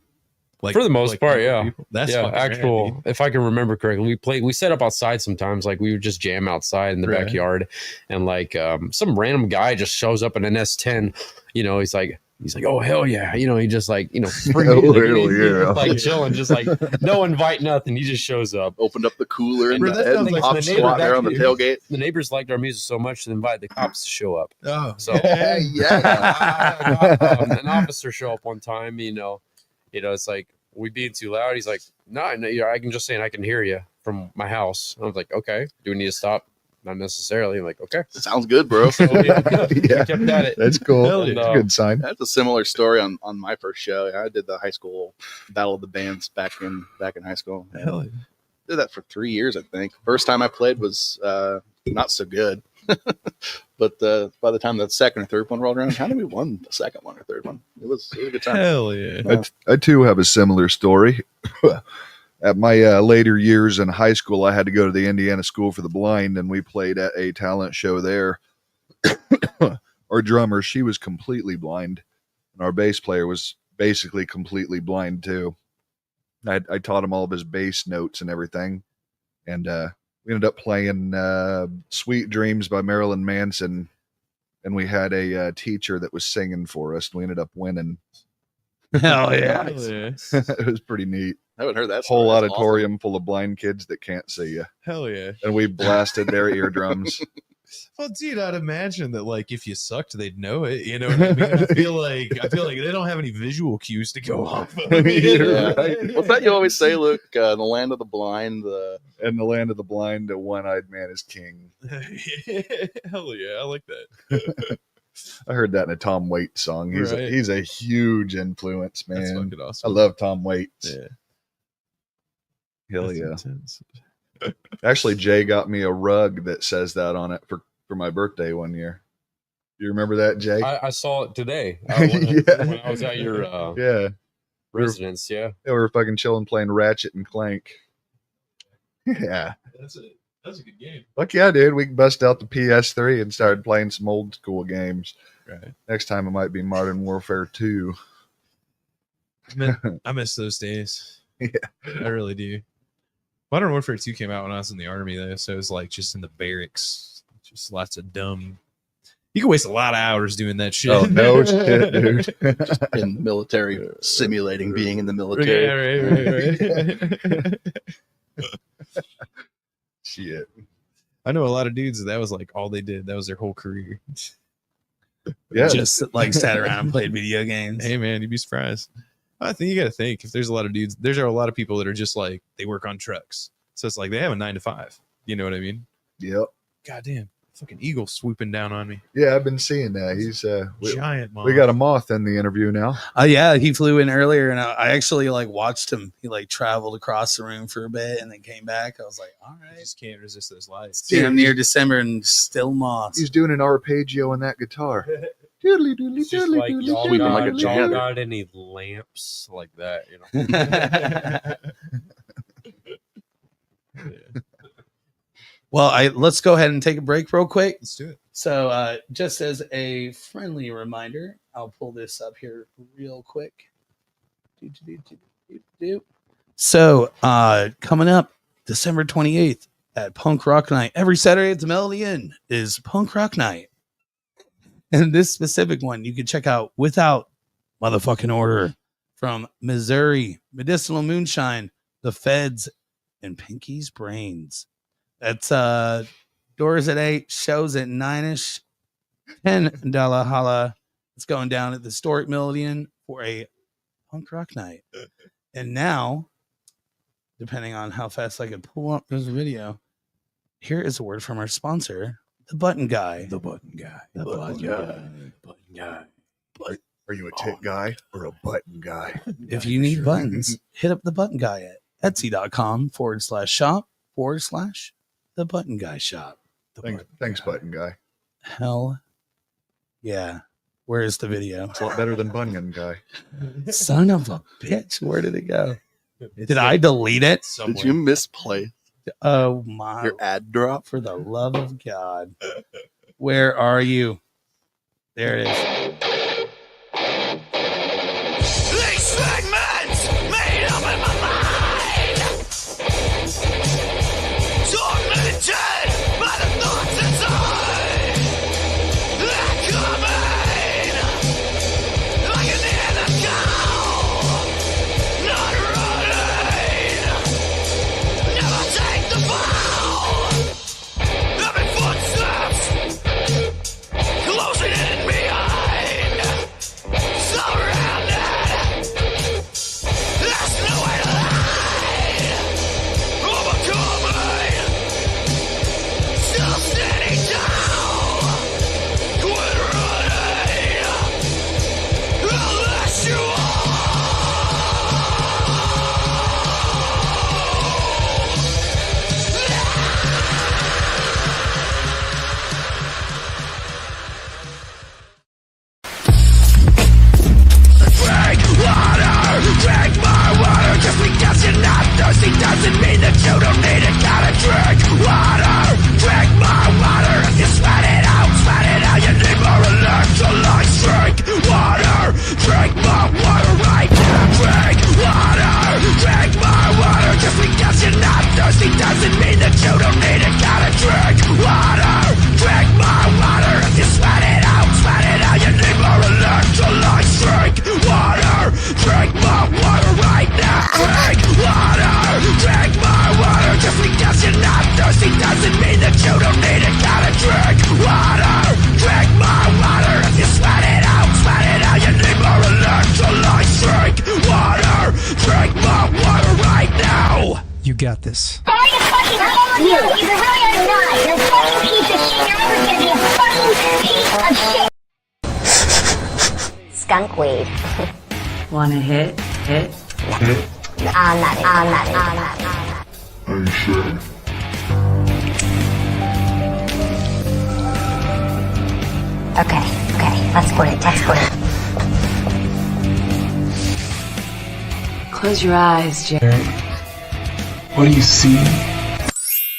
Like, for the most part, yeah. People? That's actual. Rad, if I can remember correctly, we set up outside sometimes. Like we would just jam outside in the backyard, and like some random guy just shows up in an S10. He's like, oh hell yeah, he just like he's like chilling, just like no invite, nothing. He just shows up, opened up the cooler, and the cops squat there on the tailgate. The neighbors liked our music so much they invited the cops to show up. Oh, so yeah, an officer show up one time. It's like, we being too loud. He's like, no, I can just say I can hear you from my house. And I was like, okay, do we need to stop not necessarily. I'm like, okay. Sounds good, bro. So we Yeah. kept at it. That's cool. Hell That's yeah. a good sign. That's a similar story on my first show. I did the high school battle of the bands back in high school. Hell yeah. Did that for 3 years, I think. First time I played was not so good. But by the time the second or third one rolled around, how did we won the second one or third one? It was a good time. Hell yeah. Yeah. I too have a similar story. At my later years in high school, I had to go to the Indiana School for the Blind, and we played at a talent show there. Our drummer, she was completely blind, and our bass player was basically completely blind too. I taught him all of his bass notes and everything, and we ended up playing "Sweet Dreams" by Marilyn Manson, and we had a teacher that was singing for us. And we ended up winning. Hell yeah. Hell yeah. It was pretty neat. I haven't heard that Whole story. That's auditorium full of blind kids that can't see you, Hell yeah. and we blasted their eardrums. Well, dude, I'd imagine that like if you sucked, they'd know it. You know what I mean? I feel like they don't have any visual cues to go off of. You're right. What's that you always say, Luke? The land of the blind. In the land of the blind, a one-eyed man is king. Hell yeah, I like that. I heard that in a Tom Waits song. Right. He's a huge influence, That's man. fucking I awesome. love Tom Waits. Yeah. Hell That's yeah. intense. Actually, Jay got me a rug that says that on it for my birthday one year. Do you remember that, Jay? I saw it today Yeah. when I was at your Yeah. residence. Yeah. Yeah, we were fucking chilling playing Ratchet and Clank. Yeah. That's a good game. Fuck yeah, dude. We bust out the PS3 and started playing some old school games. Right. Next time it might be Modern Warfare 2. I miss those days. Yeah. I really do. Modern Warfare 2 came out when I was in the army though, so it was like just in the barracks, just lots of dumb. You can waste a lot of hours doing that shit. Oh, no shit, dude. In the military, simulating being in the military. Yeah, right. Shit. I know a lot of dudes that was like all they did. That was their whole career. Yeah. Just like sat around and played video games. Hey man, you'd be surprised. I think you got to think if there's a lot of dudes, there's a lot of people that are just like they work on trucks, so it's like they have a 9 to 5. You know what I mean? Yep. Goddamn, fucking eagle swooping down on me. Yeah, I've been seeing that. He's Giant moth. we got a moth in the interview now. Yeah, he flew in earlier, and I actually like watched him. He like traveled across the room for a bit, and then came back. I was like, all I right, just can't resist those lights. damn near December and still moths. He's doing an arpeggio on that guitar. Doodly doodly It's just doodly like doodly y'all Sweeping doodly like a got, doodly. y'all janitor. got any lamps like that? You know. Well, let's go ahead and take a break real quick. Let's do it. So, just as a friendly reminder, I'll pull this up here real quick. So, coming up December 28th at Punk Rock Night, every Saturday at the Melody Inn is Punk Rock Night. And this specific one you can check out without motherfucking order from Missouri, Medicinal, Moonshine, The Feds, and Pinky's Brains. That's doors at 8, shows at 9ish, $10 holla. It's going down at the historic Melody Inn for a punk rock night. And now, depending on how fast I can pull up this video, here is a word from our sponsor, The Button Guy. The button guy. The Button Guy. Are you a tit guy or a button guy? If you need buttons, hit up The Button Guy at etsy.com/shop/The Button Guy Shop. Thanks, button guy. Hell yeah. Where is the video? It's a lot better than bunion guy. Son of a bitch. Where did it go? Did I delete it? Did you misplay Oh my. your ad drop? For the love of God. Where are you? There it is. These segments made up in my mind, tormented by the thoughts inside. They're coming like an anaconda, not running. Never take the fall. Every footsteps closing in behind. doesn't mean that you don't need it. Gotta drink water, drink more water. If you sweat it out, you need more electrolytes. Drink water, drink more water right now. You got this. Are you fucking you? Either really or not. You're a fucking piece of shit. You're always gonna be a fucking piece of shit. Skunk weed. Wanna hit? I'm not. Are you sure? Okay. Let's put it. Close your eyes, Jared. What do you see?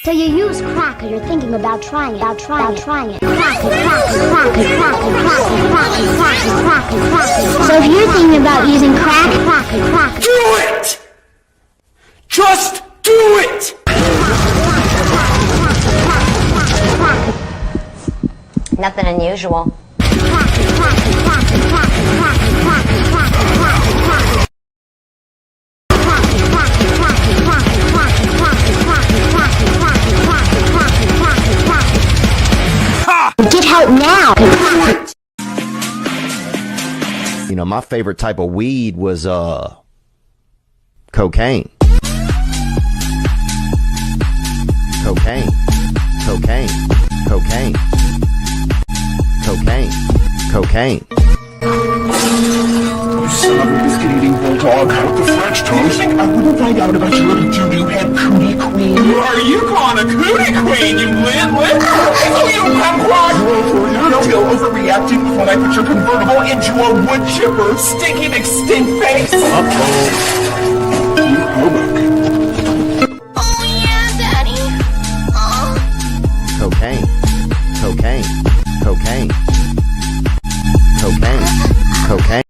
So you use crack or you're thinking about trying it. Crack. So if you're thinking about using crack. Do it! Just do it! Nothing unusual. Get help now! You know, my favorite type of weed was cocaine. You son of a biscuit-eating bulldog with the French toast. You think I wouldn't find out about your little doo-doo head cootie queen? Are you calling a cootie queen, you lit? Oh, you kumquat! You're overreacting when I put your convertible into a wood chipper, stinking extinct face. Uh-oh. You homework. Oh yeah, Daddy. Cocaine.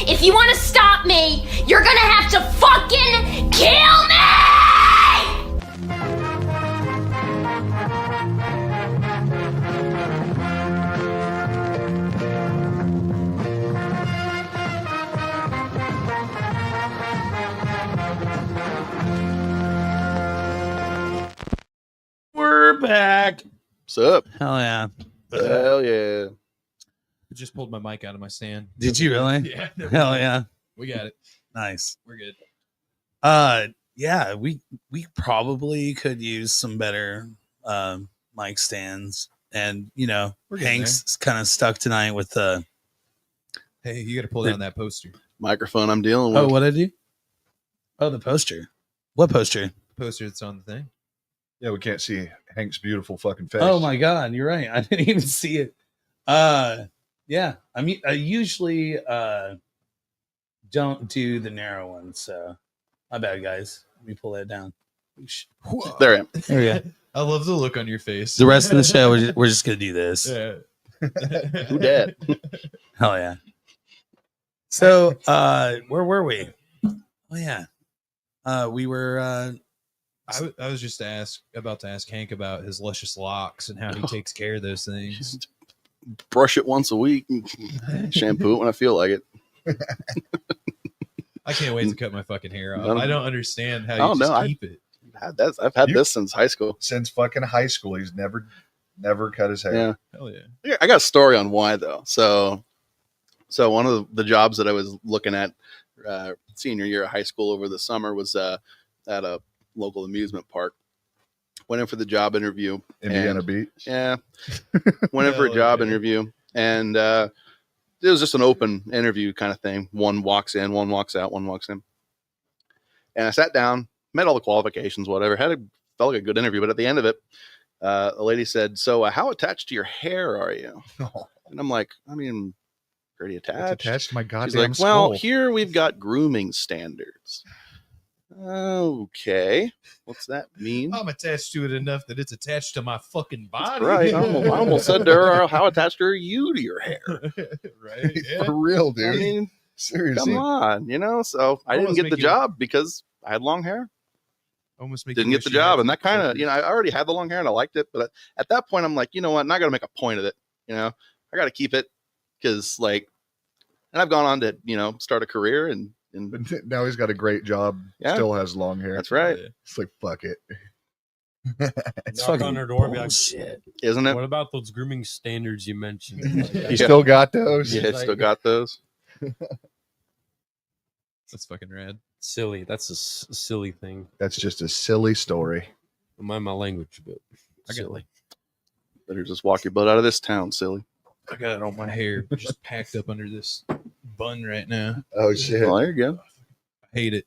If you want to stop me, you're gonna have to fucking kill me! We're back. What's up? Hell yeah. Hell yeah. I just pulled my mic out of my stand. Did you really? Yeah. Hell yeah. We got it. Nice. We're good. Yeah, we probably could use some better mic stands. And you know, We're getting Hank's kind of stuck tonight with the Hey, you got to pull down that poster. Microphone I'm dealing with. Oh, what I do? Oh, the poster. What poster? Poster that's on the thing. Yeah, we can't see Hank's beautiful fucking face. Oh my god, you're right. I didn't even see it. Yeah. I usually don't do the narrow one, so my bad, guys. Let me pull that down. There I am. There we go. I love the look on your face. The rest of the show, we're just gonna do this. Yeah. Who dat? Hell yeah. So, where were we? Oh yeah. We were. I was just about to ask Hank about his luscious locks and how he takes care of those things. Just brush it once a week. Shampoo it when I feel like it. I can't wait to cut my fucking hair off. I don't understand how Oh, you just no, keep it. I've had this since high school. Since fucking high school, he's never Never cut his hair. Yeah. Hell yeah. Yeah, I got a story on why though. So one of the jobs that I was looking at senior year of high school over the summer was at a local amusement park. Went in for the job interview. Indiana Beach. Yeah. Went in for a job interview, and it was just an open interview kind of thing. One walks in, one walks out, one walks in. And I sat down, met all the qualifications, whatever. Felt like a good interview, but at the end of it, a lady said, "So, how attached to your hair are you?" And I'm like, "I mean, pretty It's attached." attached to my She's goddamn like, skull. "Well, here we've got grooming standards." Okay, what's that mean? I'm attached to it enough that it's attached to my fucking body. Right. I almost said to her, "How attached are you to your hair?" Right. Yeah. For real, dude. I mean, Seriously. come on, So I didn't Almost get make the you- job because I had long hair. Almost make Didn't you get the wish you had job, and some that kind of, filters. I already had the long hair and I liked it, but at that point, I'm like, you know what? Now I got to make a point of it. I got to keep it because, and I've gone on to, start a career and But now he's got a great job. Yeah. Still has long hair. that's right, It's like, fuck it. It's Knock fucking on her door, be like, bullshit. isn't it? What about those grooming standards you mentioned? You still got those? Yeah, it's still got those. That's fucking rad. Silly. That's a silly thing. That's just a silly story. Mind my language, but I got silly. Better just walk your butt out of this town, silly. I got it on my hair, just packed up under this bun right now. Oh, shit. Well, there you go. I hate it.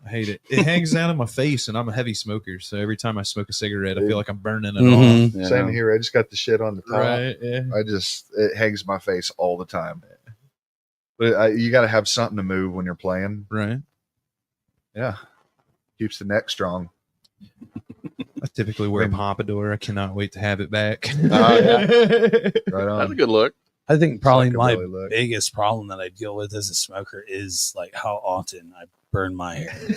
I hate it. It hangs down on my face, and I'm a heavy smoker, so every time I smoke a cigarette, I feel like I'm burning it Mhm. Yeah. Same here. I just got the shit on the off. top. Right? Yeah. It hangs my face all the time. But you got to have something to move when you're playing. Right. Yeah. Keeps the neck strong. I typically wear a pompadour. I cannot wait to have it back. Oh, yeah. Right on. That's a good look. I think probably Sucker my really look. biggest problem that I deal with as a smoker is like how often I burn my hair.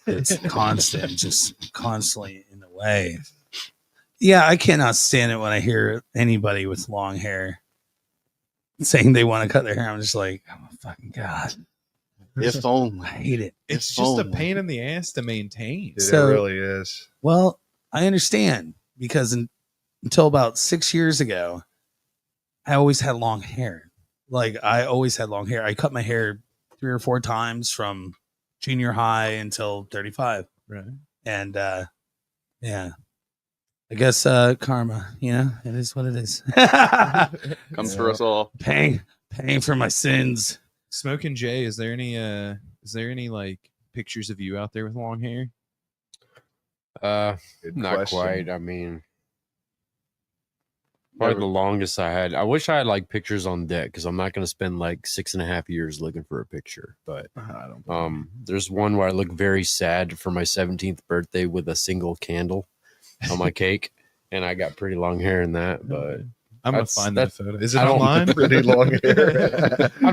It's constant, just constantly in the way. Yeah, I cannot stand it when I hear anybody with long hair saying they want to cut their hair. I'm just like, oh my fucking god, If only. I hate it. It's If just a only. pain in the ass to maintain. Dude, So- it really is. Well, I understand because until about 6 years ago, I always had long hair. Like I always had long hair. I cut my hair 3 or 4 times from junior high until 35. Right. And yeah, I guess karma, it is what it is. Comes for us all. paying for my sins. Smoking Jay, is there any like pictures of you out there with long hair? Good Not question. quite. I mean, probably the longest I had. I wish I had like pictures on deck because I'm not going to spend like 6.5 years looking for a picture. But I don't there's one where I look very sad for my 17th birthday with a single candle on my cake, and I got pretty long hair in that. But I'm gonna That's- find that that's- photo. Is it I don't- online? pretty long hair. I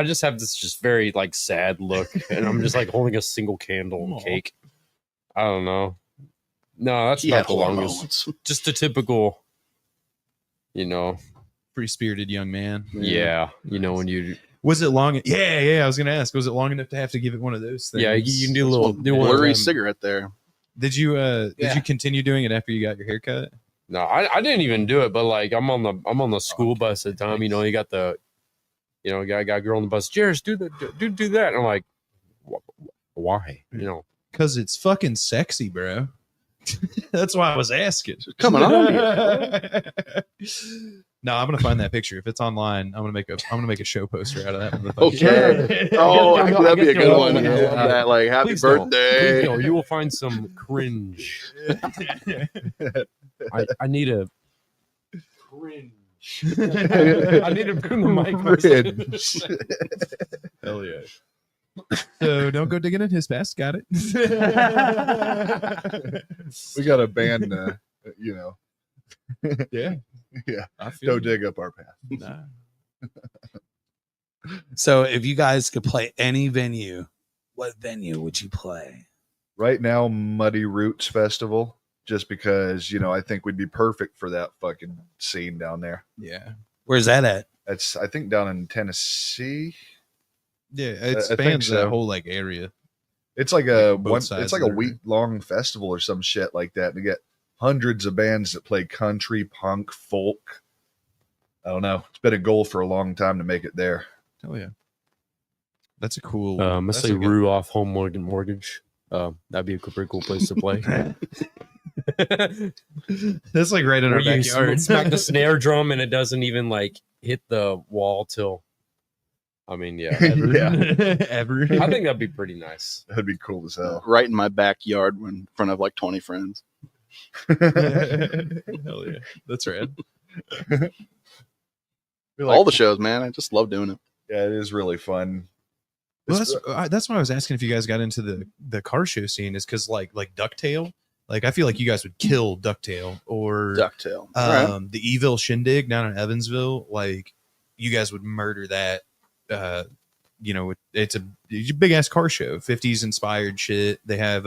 just have this just very like sad look, and I'm just like holding a single candle and Aw. cake. I don't know. No, that's He not had the longest. hormones. Just a typical, Free spirited young man. yeah, when you, Was it long? Yeah. I was gonna ask. Was it long enough to have to give it one of those things? yeah, you can do a That's little, one do one of blurry them. cigarette there. Did you Yeah. did you continue doing it after you got your haircut? No, I didn't even do it, but like I'm on the school bus at the time. You got the, guy got a girl on the bus. Jairus, do that. And I'm like, why? Because it's fucking sexy, bro. That's why I was asking. Coming on here. No, I'm gonna find that picture. If it's online, I'm gonna make a show poster out of that. Okay. Oh, I actually, that'd be a good one. I Yeah. love that. Like, happy Please don't. birthday. Please don't. You will find some cringe. I need a cringe. I need to bring the mic closer. Hell yeah. So don't go digging in his past. Got it. We got a band, Yeah. Yeah. I feel Don't dig up our path. Nah. So if you guys could play any venue, what venue would you play? Right now, Muddy Roots Festival, just because, I think we'd be perfect for that fucking scene down there. Yeah. Where's that at? That's, I think, down in Tennessee. Yeah. I It think spans so. that whole like area. It's like a Both sides it's like of a the- week long festival or some shit like that. To get hundreds of bands that play country, punk, folk. I don't know. It's been a goal for a long time to make it there. Oh yeah, that's a cool. I'm gonna that's say a good- Rue off Home Mortgage. That'd be a pretty cool place to play. That's like right in our Where you backyard. smack the snare drum and it doesn't even like hit the wall till. I mean, yeah, Ever. I think that'd be pretty nice. That'd be cool as hell. Right in my backyard in front of like 20 friends. Hell yeah, that's rad. All the shows, man. I just love doing it. Yeah, it is really fun. Well, that's why I was asking if you guys got into the car show scene, is because like Ducktail, like I feel like you guys would kill Ducktail or Ducktail. Right. the Evil Shindig down in Evansville. Like you guys would murder that. It's a big ass car show, 50s inspired shit. They have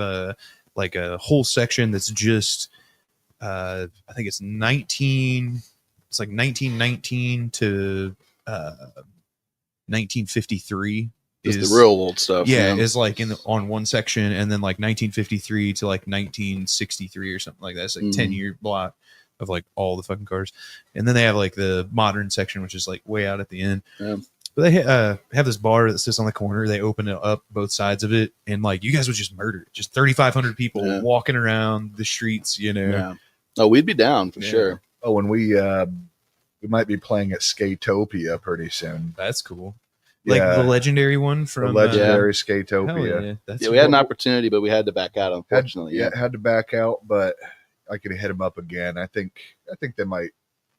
like a whole section that's just I think it's 1919 to 1953. Just the real old stuff. Yeah, is like on one section, and then like 1953 to like 1963 or something like that. It's like 10-year block of like all the fucking cars, and then they have like the modern section, which is like way out at the end. Yeah. But they have this bar that sits on the corner. They open it up both sides of it, and like you guys would just murder it. Just 3,500 people walking around the streets. Yeah. Oh, we'd be down for sure. Oh, and we might be playing at Skatopia pretty soon. That's cool. Like the legendary one from the legendary Skatopia. Yeah, we had an opportunity, but we had to back out, unfortunately. Had to back out, but I could hit them up again. I think they might.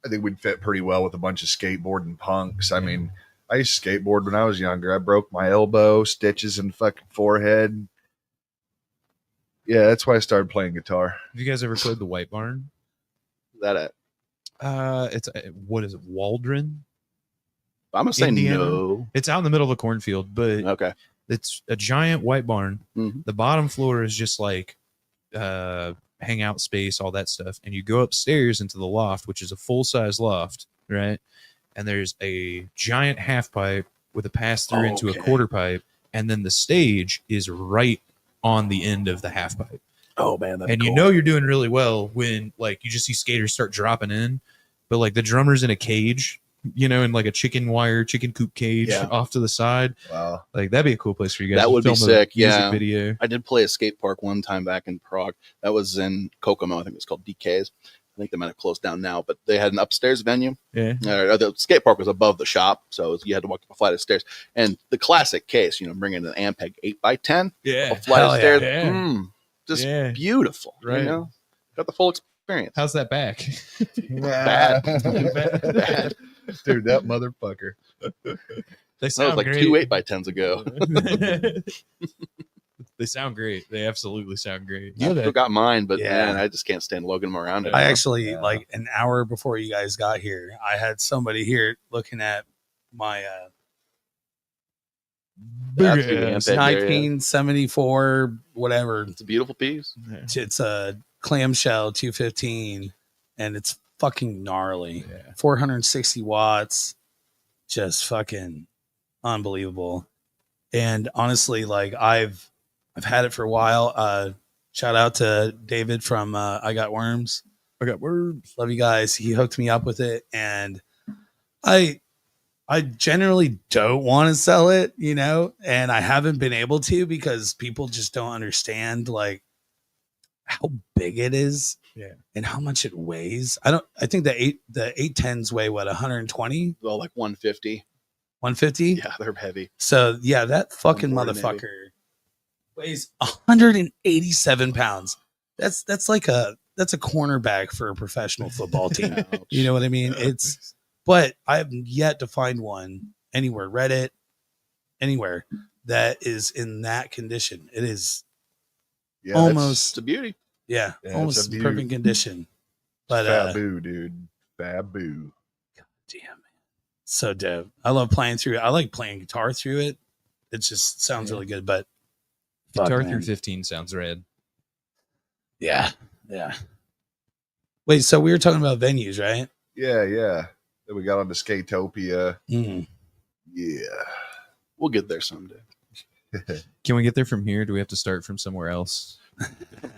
I think we'd fit pretty well with a bunch of skateboarding punks. I mean, I used to skateboard when I was younger. I broke my elbow, stitches in fucking forehead. Yeah, that's why I started playing guitar. Have you guys ever played the White Barn? Is that it? It's what is it, Waldron? I'm gonna say Indiana? no. It's out in the middle of a cornfield, but Okay. it's a giant white barn. Mhm. The bottom floor is just like hangout space, all that stuff, and you go upstairs into the loft, which is a full size loft, right? And there's a giant half pipe with a pass through into a quarter pipe, and then the stage is right on the end of the half pipe. Oh man, that's And cool. you know you're doing really well when like you just see skaters start dropping in, but like the drummer's in a cage, in like a chicken coop cage off to the side. Wow, like that'd be a cool place for you guys. That to would be film a sick. music Yeah, video. I did play a skate park one time back in Prague. That was in Kokomo. I think it was called DK's. I think they might have closed down now, but they had an upstairs venue. Yeah. The skate park was above the shop, so you had to walk up a flight of stairs. And the classic case, bringing an Ampeg 8x10, Yeah. a flight of Hell stairs, yeah. just beautiful. Right. Got the full experience. How's that back? Bad. Bad. Dude, that motherfucker. They That sound was like great. 2 8x10s ago. They sound great. They absolutely sound great. I still got mine, but Yeah. man, I just can't stand lugging them around. I actually like an hour before you guys got here, I had somebody here looking at my That's the Ampeg there, 1974 whatever. It's a beautiful piece. It's a clamshell 215, and it's fucking gnarly. Yeah. 460 watts, just fucking unbelievable. And honestly, like I've had it for a while. Shout out to David from I Got Worms. I got worms. Love you guys. He hooked me up with it, and I generally don't want to sell it, and I haven't been able to because people just don't understand like how big it is, and how much it weighs. I think the 810s weigh what, 120, Well, like 150. 150. Yeah, they're heavy. So yeah, that fucking More than motherfucker weighs 187 pounds. That's like a cornerback for a professional football team. You know what I mean? But I have yet to find one anywhere, Reddit, anywhere that is in that condition. It is almost It's a beauty. yeah, Yeah, almost it's a perfect beauty. condition. But Faboo, dude. Faboo. damn, man, so dope. I love playing through it. I like playing guitar through it. It just sounds really good. But fuck, Guitar man. through 15 sounds rad. Yeah. Wait, so we were talking about venues, right? Yeah. Then we got on to Skatopia. Mm. Yeah. We'll get there someday. Can we get there from here? Do we have to start from somewhere else?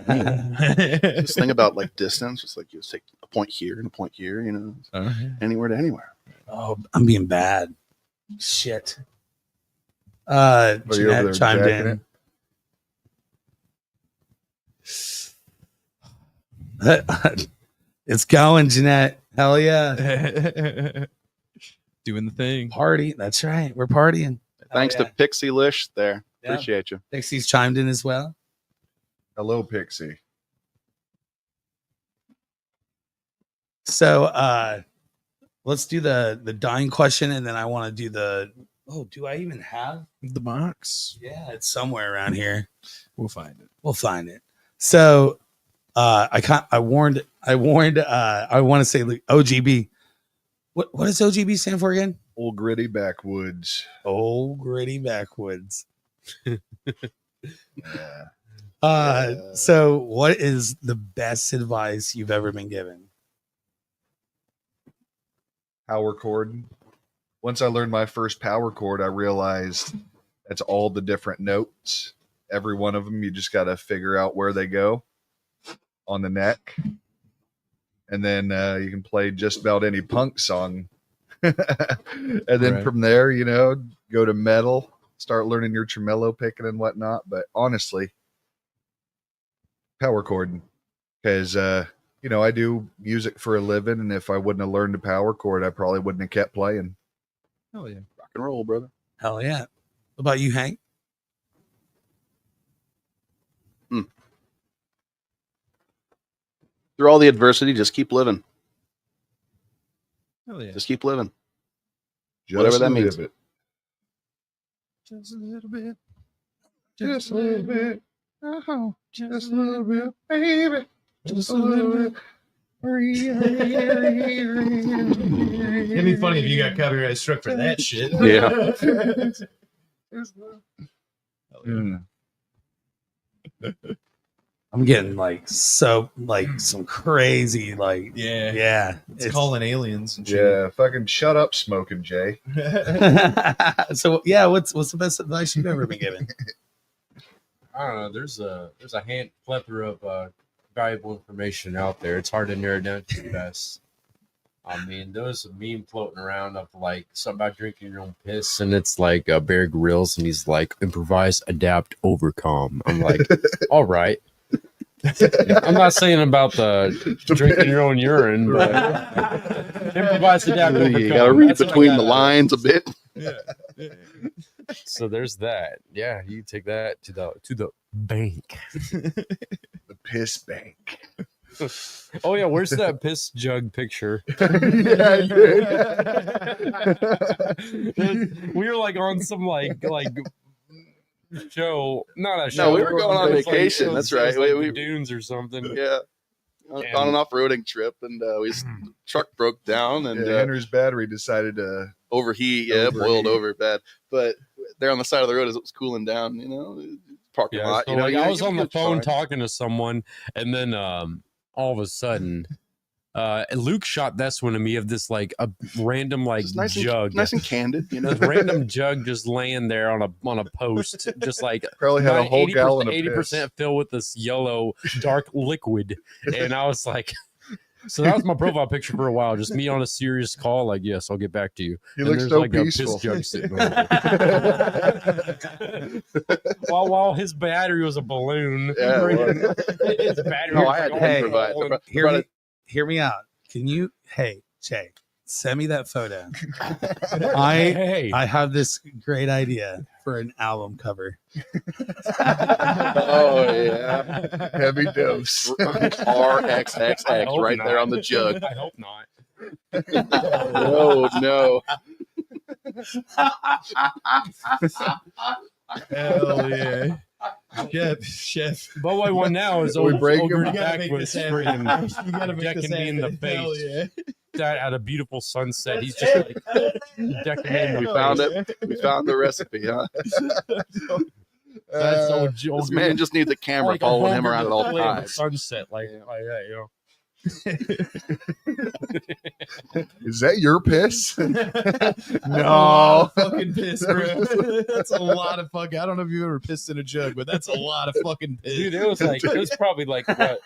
This thing about like distance, it's like you take a point here and a point here, you know, anywhere to anywhere. Oh, I'm being bad. Shit. Are you over there Jeanette chimed jacking in. It's going, Jeanette. Hell yeah. Doing the thing. Party. That's right. We're partying. Thanks Hell to Pixie Lish there. Yeah. Appreciate you. Dixie's chimed in as well. Hello, Pixie. So let's do the dying question, and then I want to do the do I even have The box. yeah, it's somewhere around here. We'll find it. We'll find it. So I warned I want to say like, OGB. What does OGB stand for again? Old gritty backwoods. Old gritty backwoods. Yeah. So what is the best advice you've ever been given? Power chord. Once I learned my first power chord, I realized that's all the different notes. Every one of them, you just got to figure out where they go on the neck. And then you can play just about any punk song. And then Right. from there, you know, go to metal, start learning your tremolo picking and whatnot. But honestly, power chord, because you know, I do music for a living, and if I wouldn't have learned the power chord, I probably wouldn't have kept playing. Hell yeah. Rock and roll, brother. Hell yeah. What about you, Hank? Through all the adversity, just keep living. Hell yeah. Just keep living. Just Whatever that live means. it. Just a little bit. Just a little bit. Oh, just a little bit, baby. Just a little bit. It'd be funny if you got copyright struck for that shit. Yeah. Mm. I'm getting like some crazy Yeah. It's calling aliens and shit. Yeah, fucking shut up, smoking Jay. So yeah, what's the best advice you've ever been given? I don't know. There's a plethora of valuable information out there. It's hard to narrow down to the best. I mean, there was a meme floating around of like something about drinking your own piss, and it's like Bear Grylls, and he's like, improvise, adapt, overcome. I'm like, all right. I'm not saying about the drinking your own urine, but improvise, adapt, overcome. You gotta read That's what I between the got. lines a bit. So there's that. Yeah, you take that to the bank. The piss bank. Oh yeah, where's that piss jug picture? Yeah, We were like on some like show, not a show. No, we were going on It was vacation. it was- That's it was right. like We- the dunes or something. Yeah. On an off-roading trip, and his truck broke down and Henry's battery decided to overheat. Yeah, boiled over bad. But there on the side of the road as it was cooling down, you know, parking Yeah, lot. so You know, like, you- I was you on the get phone fine. talking to someone, and then all of a sudden, Luke shot this one to me of this like a random like Just nice jug, nice and candid, you know. this random jug just laying there on a post, just like probably had a whole gallon of 80% filled with this yellow dark liquid, and I was like. So that was my profile picture for a while, just me on a serious call, like, yes, I'll get back to you. He And looks there's so like peaceful. a piss jug sitting over there. while his battery was a balloon. Yeah, it was. His battery No, was I had like to all improvise. falling. Hear me out. Can you Jay, send me that photo. Hey. I have this great idea for an album cover. Oh yeah. heavy dose. RXXX right there on the jug. I hope not. No. Hell yeah. Chef. But what I want now is We break over him? the backwards screen. You gotta make Decking this me in the happen. Hell face. yeah. That at a beautiful sunset. He's just like decking me in the We face. found it. We found the recipe, huh? That's so This man just needs a camera like following a him around at all display of the times. Sunset, like that, you know. Is that your piss? No, fucking piss, bro. That's a lot of fucking. I don't know if you've ever pissed in a jug, but that's a lot of fucking piss. Dude, it was probably like what?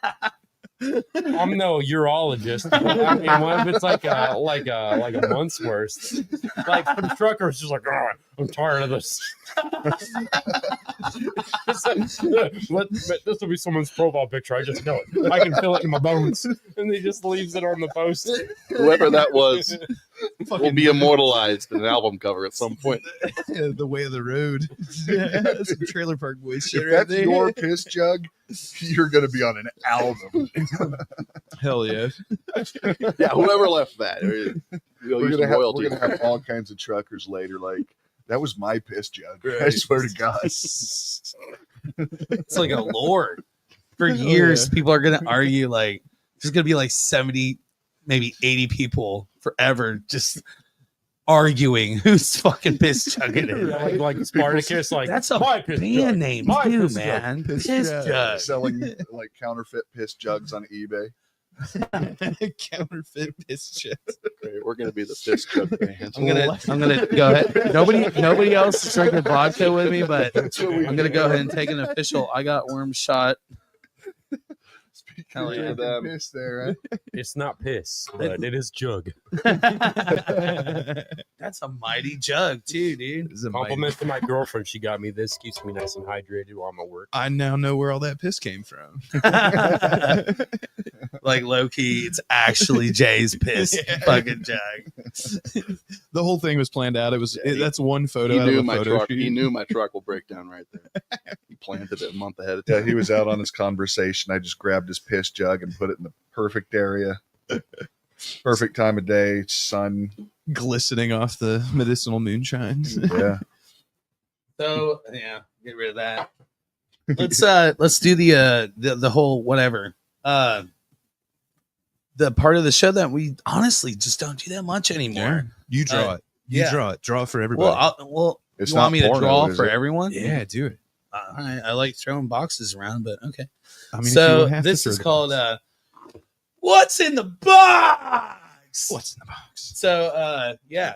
I'm no urologist, but I mean, what if it's like a month's worth? Like some truckers just like, oh, I'm tired of this. This will be someone's profile picture. I just know it. I can feel it in my bones, and he just leaves it on the post. Whoever that was will be immortalized in an album cover at some point. The way of the road. That's some Trailer Park Boys shit If right that's there. your piss jug, you're gonna be on an album. Hell yeah. Yeah, whoever left that. We're gonna have all kinds of truckers later. Like, that was my piss jug. I swear to God. It's like a lore. For years, people are gonna argue like there's gonna be like 70, maybe 80 people forever just arguing who's fucking piss chugging it. Like Spartacus, like That's a my piss band jug. name My too, piss jug. man. Piss Piss jug. jug. Selling like counterfeit piss jugs on eBay. Counterfeit piss jug. Great, we're gonna be the piss jug band. I'm gonna go ahead. Nobody else is drinking vodka with me, but I'm gonna go ahead and take an official. I got worm shot. Hell yeah. them. Piss there, right? It's not piss, but it is jug. That's a mighty jug too, dude. Compliment to my girlfriend. She got me this. Keeps me nice and hydrated while I'm at work. I now know where all that piss came from. Like low key, it's actually Jay's piss fucking jug. The whole thing was planned out. That's one photo. He out of knew a my photo truck. shoot. He knew my truck will break down right there. He planted it a month ahead of time. Yeah, he was out on his conversation. I just grabbed his piss jug and put it in the perfect area. Perfect time of day, sun. glistening off the medicinal moonshine. Yeah. So yeah, get rid of that. Let's do the whole whatever. The part of the show that we honestly just don't do that much anymore. You draw it. You yeah. draw it for everybody. It's you want not me to porno, draw is for it? everyone? Yeah, do it. I like throwing boxes around, but okay. I mean, if you So have to this throw is the called box. What's in the Box? What's in the box? So yeah.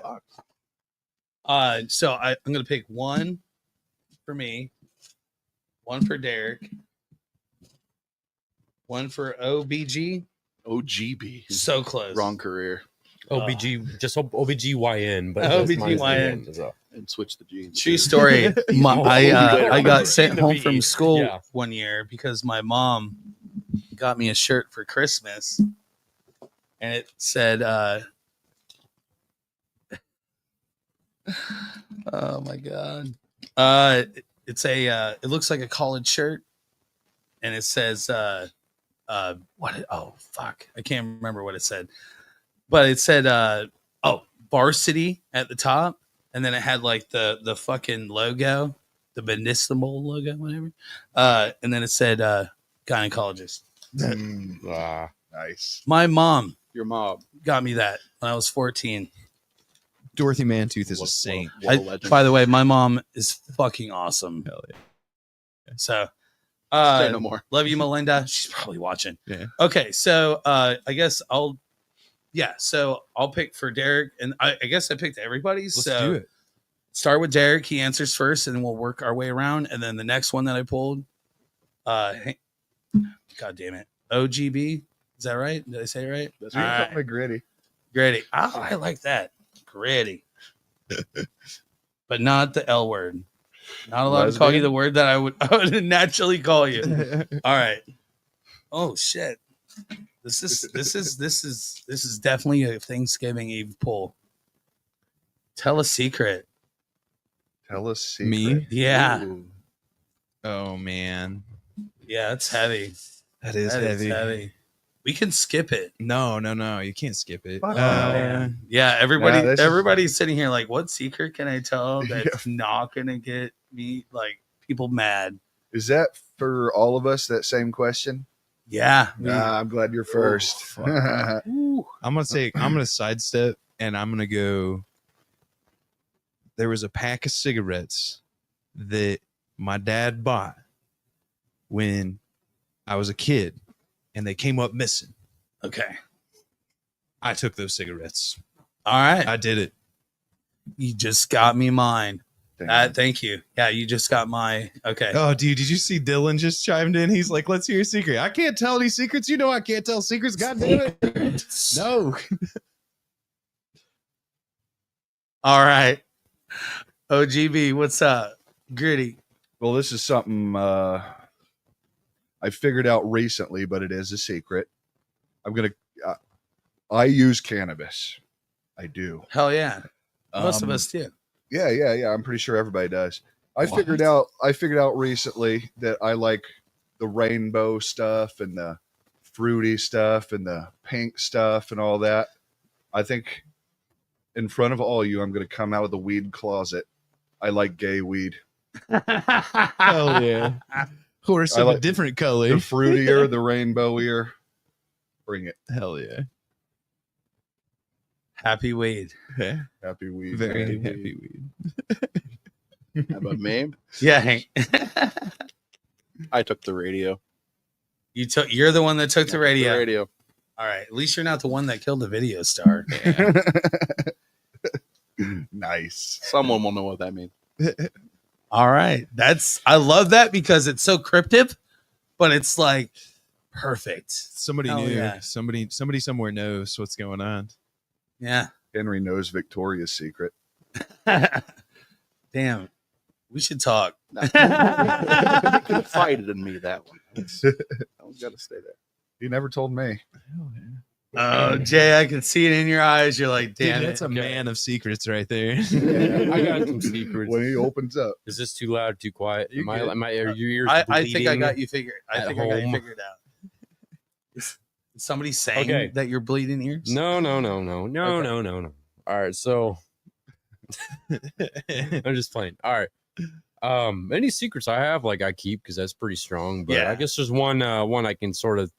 So I'm gonna pick one for me, one for Derek, one for OBG. OGB. So close. Wrong career. OBG, just OBGYN, but OBGYN. that's mine. And switch the genes. True story. I got sent home from Yeah. school one year because my mom got me a shirt for Christmas, and it said, "Oh my god!" It's a. It looks like a college shirt, and it says, "What? Oh fuck! I can't remember what it said, but it said, varsity at the top." And then it had like the fucking logo, the Medicinal logo, whatever. And then it said gynecologist. Nice. My mom Your mom. got me that when I was 14. Dorothy Mantooth is a saint. What a legend. By the way, my mom is fucking awesome. Hell yeah. So Say no more. love you, Melinda. She's probably watching. Yeah. Okay, so I guess I'll pick for Derek, and I guess I picked everybody's. Let's so do it. start with Derek. He answers first, and then we'll work our way around. And then the next one that I pulled, God damn it, OGB. Is that right? Did I say it right? That's All right. right. Gritty. Gritty. Oh, I like that. Gritty. But not the L word. Not allowed to call you the word that I would naturally call you. All right. Oh shit. This is definitely a Thanksgiving Eve pull. Tell a secret. Tell us secret. Me? Yeah. Ooh. Oh man, Yeah, it's heavy. that is That is heavy. heavy. We can skip it. No, you can't skip it. Fuck Yeah, everybody Nah, this is- everybody's sitting here like, what secret can I tell that's not gonna get me like people mad? Is that for all of us, that same question? Yeah. I'm glad you're first. fuck. I'm gonna sidestep and I'm gonna go. There was a pack of cigarettes that my dad bought when I was a kid, and they came up missing. Okay. I took those cigarettes. All right. I did it. You just got me mine. Damn. Thank you. Yeah, you just got my. Okay. Oh, dude, did you see Dylan just chimed in? He's like, let's hear a secret. I can't tell any secrets. You know I can't tell secrets. God damn it. No. All right. OGB, what's up? Gritty. Well, this is something I figured out recently, but it is a secret. I use cannabis. I do. Hell yeah. Most of Um, us do. Yeah. I'm pretty sure everybody does. I What? figured out recently that I like the rainbow stuff and the fruity stuff and the pink stuff and all that. I think in front of all you, I'm going to come out of the weed closet. I like gay weed. Hell yeah. Horse I of a like different The color. fruitier, the rainbowier. Bring it. Hell yeah. Happy weed. Okay. Happy weed. Very man. happy weed. How about me? Yeah, Hank. I took the radio. You're the one that took the radio. The radio. All right. At least you're not the one that killed the video star. Nice. Someone will know what that means. All right. I love that because it's so cryptic, but it's like perfect. Somebody Hell knew. yeah. Somebody somewhere knows what's going on. Yeah. Henry knows Victoria's Secret. Damn. We should talk. You confided in me that one. I was got to stay there. He never told me. Oh, Jay, I can see it in your eyes. You're like, Dude, damn that's it. a man of secrets right there. I got some secrets. When he opens up. Is this too loud? Too quiet? You Are your ears I think I bleeding? got you figured. I at think I got you home? figured out. Is somebody saying Okay. that you're bleeding ears? No. Okay. All right, so I'm just playing. All right. Any secrets I have, like I keep because that's pretty strong. But Yeah. I guess there's one I can sort of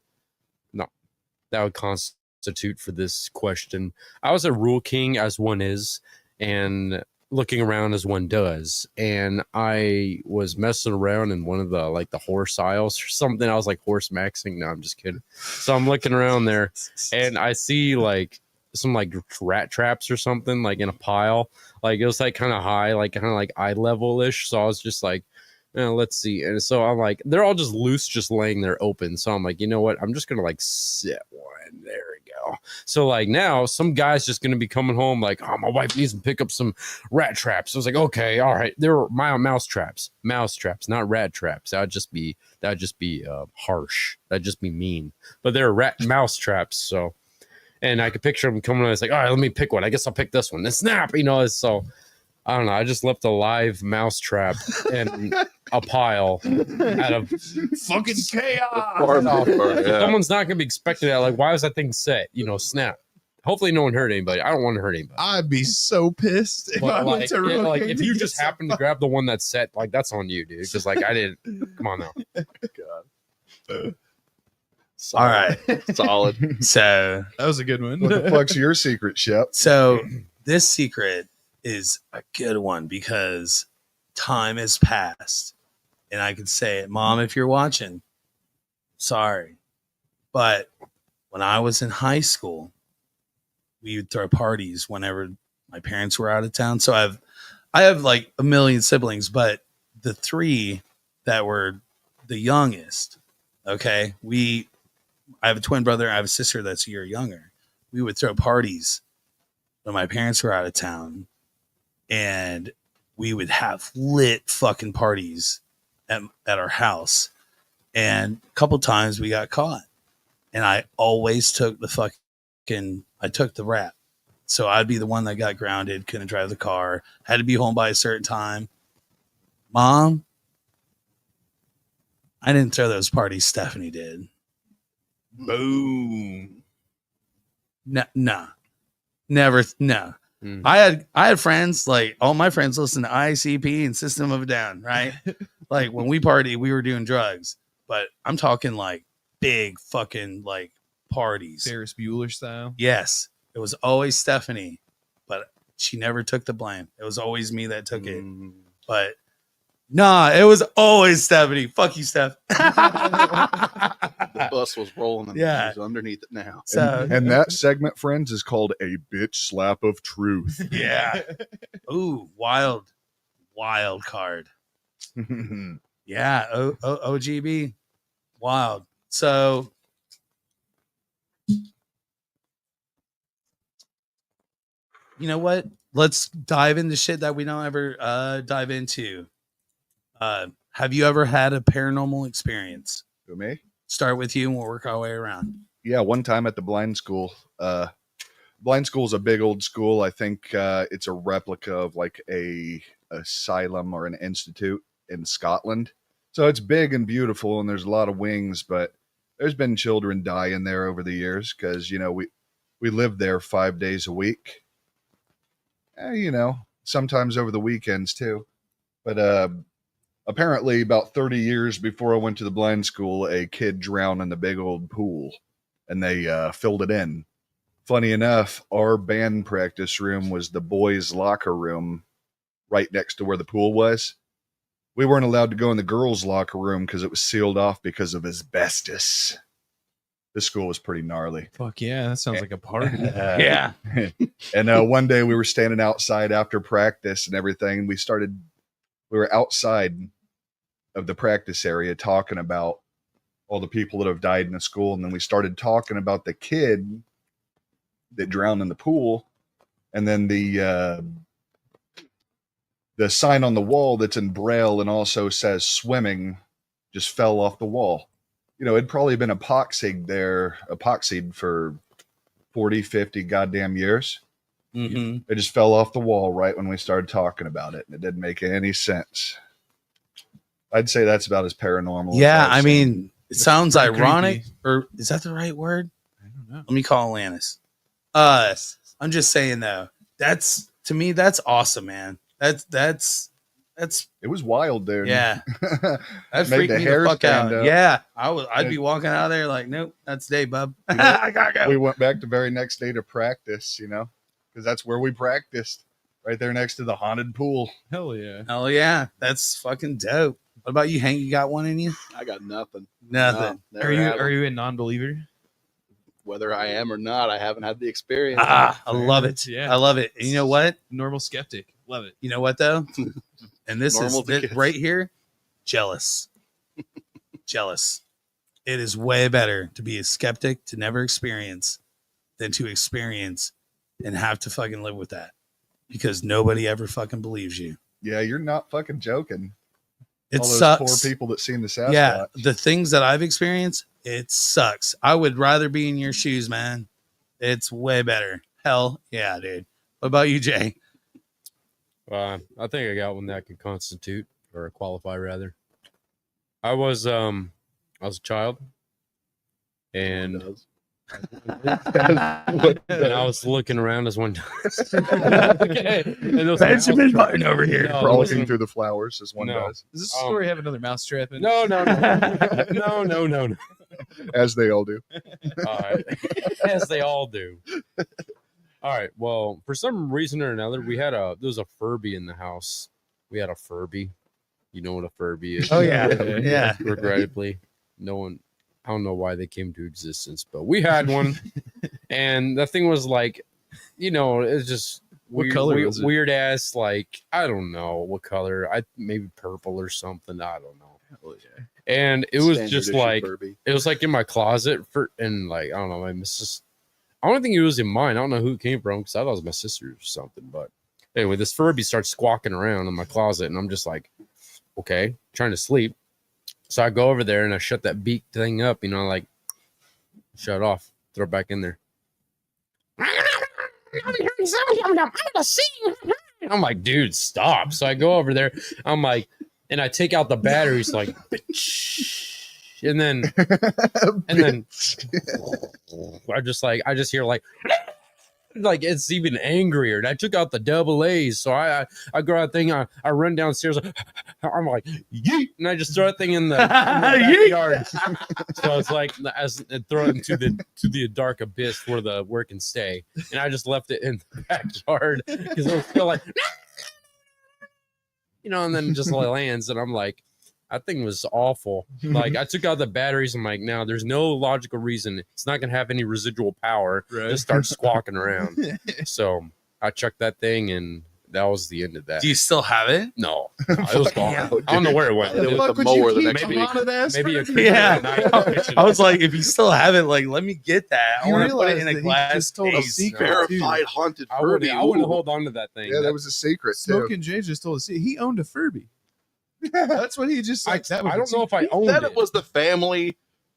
not that would constitute for this question. I was a rule king as one is, and looking around as one does. And I was messing around in one of the horse aisles or something. I was like horse maxing. No, I'm just kidding. So I'm looking around there and I see like some like rat traps or something like in a pile. Like it was like kind of high, like kind of like eye level ish. So I was just like, let's see. And so I'm like, they're all just loose, just laying there open. So I'm like, you know what? I'm just gonna like sit one. There we go. So like now some guy's just gonna be coming home like, oh, my wife needs to pick up some rat traps. So I was like, okay, all right. They're my mouse traps, not rat traps. That'd just be harsh. That'd just be mean. But they're mouse traps. So. And I could picture him coming on. It's like, all right, let me pick one. I guess I'll pick this one. Then snap, So I don't know. I just left a live mouse trap in a pile out of Fucking chaos. Someone's not gonna be expecting that. Like, why was that thing set? Snap. Hopefully, no one hurt anybody. I don't want to hurt anybody. I'd be so pissed if I But went like, to Rook like and if you get just some- happen to grab the one that's set, like that's on you, dude. Because like I didn't. Come on now. All right. Solid. So That was a good one. What the fuck's your secret, Shep? So this secret is a good one because time has passed. And I could say it, Mom, if you're watching, sorry. But when I was in high school, we would throw parties whenever my parents were out of town. So I have like a million siblings, but the three that were the youngest, okay, I have a twin brother. I have a sister that's a year younger. We would throw parties when my parents were out of town, and we would have lit fucking parties at our house. And a couple times we got caught, and I always took I took the rap. So I'd be the one that got grounded, couldn't drive the car, had to be home by a certain time. Mom, I didn't throw those parties. Stephanie did. Boom. No, never. No. Mm. I had friends, like all my friends listen to ICP and System of a Down, right? Like when we party, we were doing drugs, but I'm talking like big fucking like parties. Ferris Bueller style. Yes, it was always Stephanie, but she never took the blame. It was always me that took it. But nah, it was always Stephanie. Fuck you, Steph. The bus was rolling and Yeah. he's underneath it now. So And that segment, friends, is called a bitch slap of truth. yeah. Ooh, wild card. Yeah, OGB, wild. So, you know what? Let's dive into shit that we don't ever dive into. Have you ever had a paranormal experience? To me? Start with you, and we'll work our way around. Yeah, one time at the blind school. Blind school is a big old school. I think it's a replica of like a asylum or an institute in Scotland. So it's big and beautiful, and there's a lot of wings, but there's been children dying there over the years because, you know, we lived there 5 days a week. You know, sometimes over the weekends too. But apparently about 30 years before I went to the blind school, a kid drowned in the big old pool, and they filled it in. Funny enough, our band practice room was the boys' locker room right next to where the pool was. We weren't allowed to go in the girls' locker room because it was sealed off because of asbestos. This school was pretty gnarly. Fuck yeah, that sounds like a party. Yeah. And one day we were standing outside after practice and everything. We were outside of the practice area talking about all the people that have died in the school. And then we started talking about the kid that drowned in the pool. And then the sign on the wall that's in Braille and also says swimming just fell off the wall. You know, it'd probably been epoxied for 40, 50 goddamn years. Mm-hmm. It just fell off the wall right when we started talking about it. And it didn't make any sense. I'd say that's about as paranormal. Yeah, as I I've seen. mean, it sounds pretty ironic, creepy. or is that the right word? I don't know. Let me call Alanis. I'm just saying though, to me, that's awesome, man. That's It was wild there. yeah. That Made freaked the me hair the fuck out. stand up. Yeah, I'd be walking out of there like, nope, that's day, bub. You know, I gotta go. We went back the very next day to practice, you know, because that's where we practiced, right there next to the haunted pool. Hell yeah. Hell yeah, that's fucking dope. What about you, Hank? You got one in you? I got nothing. Nothing. No, Are never had you one. a non-believer? Whether I am or not, I haven't had the experience. Ah, I love it. Yeah. I love it. And you know what? Normal skeptic. Love it. You know what though? And this Normal is to kids. right here. Jealous. Jealous. It is way better to be a skeptic to never experience than to experience and have to fucking live with that because nobody ever fucking believes you. Yeah, you're not fucking joking. It All those sucks. poor people that seen the Sasquatch. Yeah, the things that I've experienced, it sucks. I would rather be in your shoes, man. It's way better. Hell yeah, dude. What about you, Jay? I think I got one that could constitute or qualify rather. I was a child, and I was looking around as one time. Okay. And there was a Benjamin mouse Button over here. No, there Frolicking wasn't a- through the flowers as one No. does, Does this story have another mousetrap in it? No. No. as they all do. All right. As they all do. All right. Well, for some reason or another, there was a Furby in the house. We had a Furby. You know what a Furby is? Oh yeah, yeah. Regrettably, I don't know why they came to existence, but we had one, and that thing was like, it's just What color was it? weird ass, like I don't know what color. Maybe purple or something. I don't know. Hell yeah. And it was Standard just issue like Furby. it was like in my closet and like I don't know. I don't think it was in mine. I don't know who it came from because I thought it was my sister's or something. But anyway, this Furby starts squawking around in my closet, and I'm just like, okay, trying to sleep. So I go over there and I shut that beak thing up, like shut it off, throw it back in there. I'm like, dude, stop. So I go over there. I'm like, and I take out the batteries, like, bitch. And then I just hear like it's even angrier. And I took out the double A's. So I grab that thing. I run downstairs. I'm like, yeet, and I just throw that thing in the backyard. So it's like throw it into the dark abyss where it can stay. And I just left it in the backyard because it was still like, and then it just lands. And I'm like, That thing was awful. Like, I took out the batteries. I'm like, no, there's no logical reason. It's not going to have any residual power. Right. Just start squawking around. So I chucked that thing, and that was the end of that. Do you still have it? No, it was gone. I don't know where it went. It was the mower the next week. Maybe a Yeah. I was like, if you still have it, like, let me get that. I You want to put it realize in a that he glass just told a case. secret. Verified haunted I Furby. wouldn't Ooh. hold on to that thing. Yeah, that was a secret too. Smoking Jay just told us he owned a Furby. That's what he just I said. That was don't know if I He owned said it. it was the family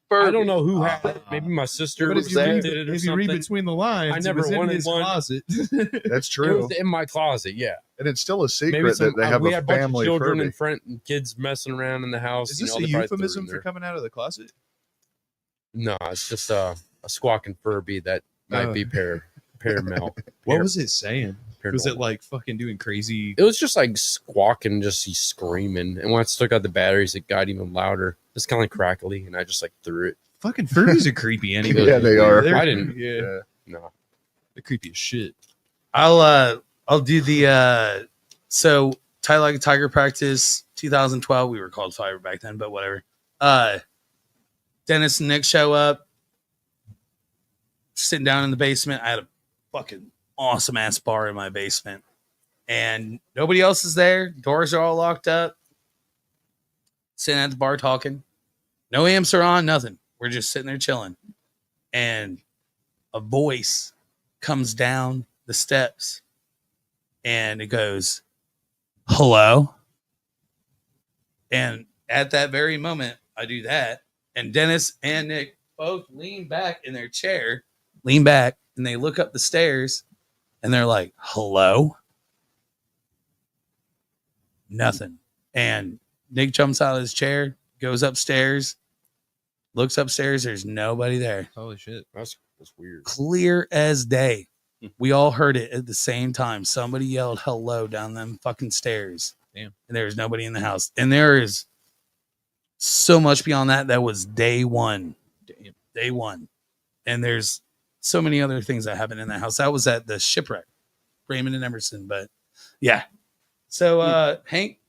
Furby. I don't know who had it. Maybe my sister But was if you read, did it or if you read something. between the lines, I it never was in wanted his one. closet. That's It true. was in my closet. Yeah, And it's still a maybe secret some, that they have we a had a bunch of family children Furby. in front and kids messing around in the house. Is you this know, a they probably threw it euphemism in for there. coming out of the closet? No, it's just a squawking Furby that might be paramel. What was it saying? Was it paranormal. like fucking doing crazy? It was just like squawking, just he's screaming. And once I took out the batteries, it got even louder. It's kind of like crackly, and I just like threw it. Fucking Furbies are creepy anyway. Yeah, they are. They're I didn't- creepy, Yeah, No, they're creepy as shit. I'll do the so Tie Like a Tiger practice 2012. We were called Fiber back then, but whatever. Dennis and Nick show up, sitting down in the basement. I had a fucking awesome ass bar in my basement, and nobody else is there. Doors are all locked up. Sitting at the bar talking. No amps are on, nothing. We're just sitting there chilling. And a voice comes down the steps and it goes, hello. And at that very moment, I do that. And Dennis and Nick both lean back in their chair, lean back, and they look up the stairs and they're like, hello. Nothing. And Nick jumps out of his chair, goes upstairs, looks upstairs. There's nobody there. Holy shit! that's weird. Clear as day. We all heard it at the same time. Somebody yelled hello down them fucking stairs. Damn. And there was nobody in the house. And there is so much beyond that. That was day one. Damn. Day one. And there's so many other things that happened in that house. That was at the shipwreck, Raymond and Emerson. But yeah. So Hank,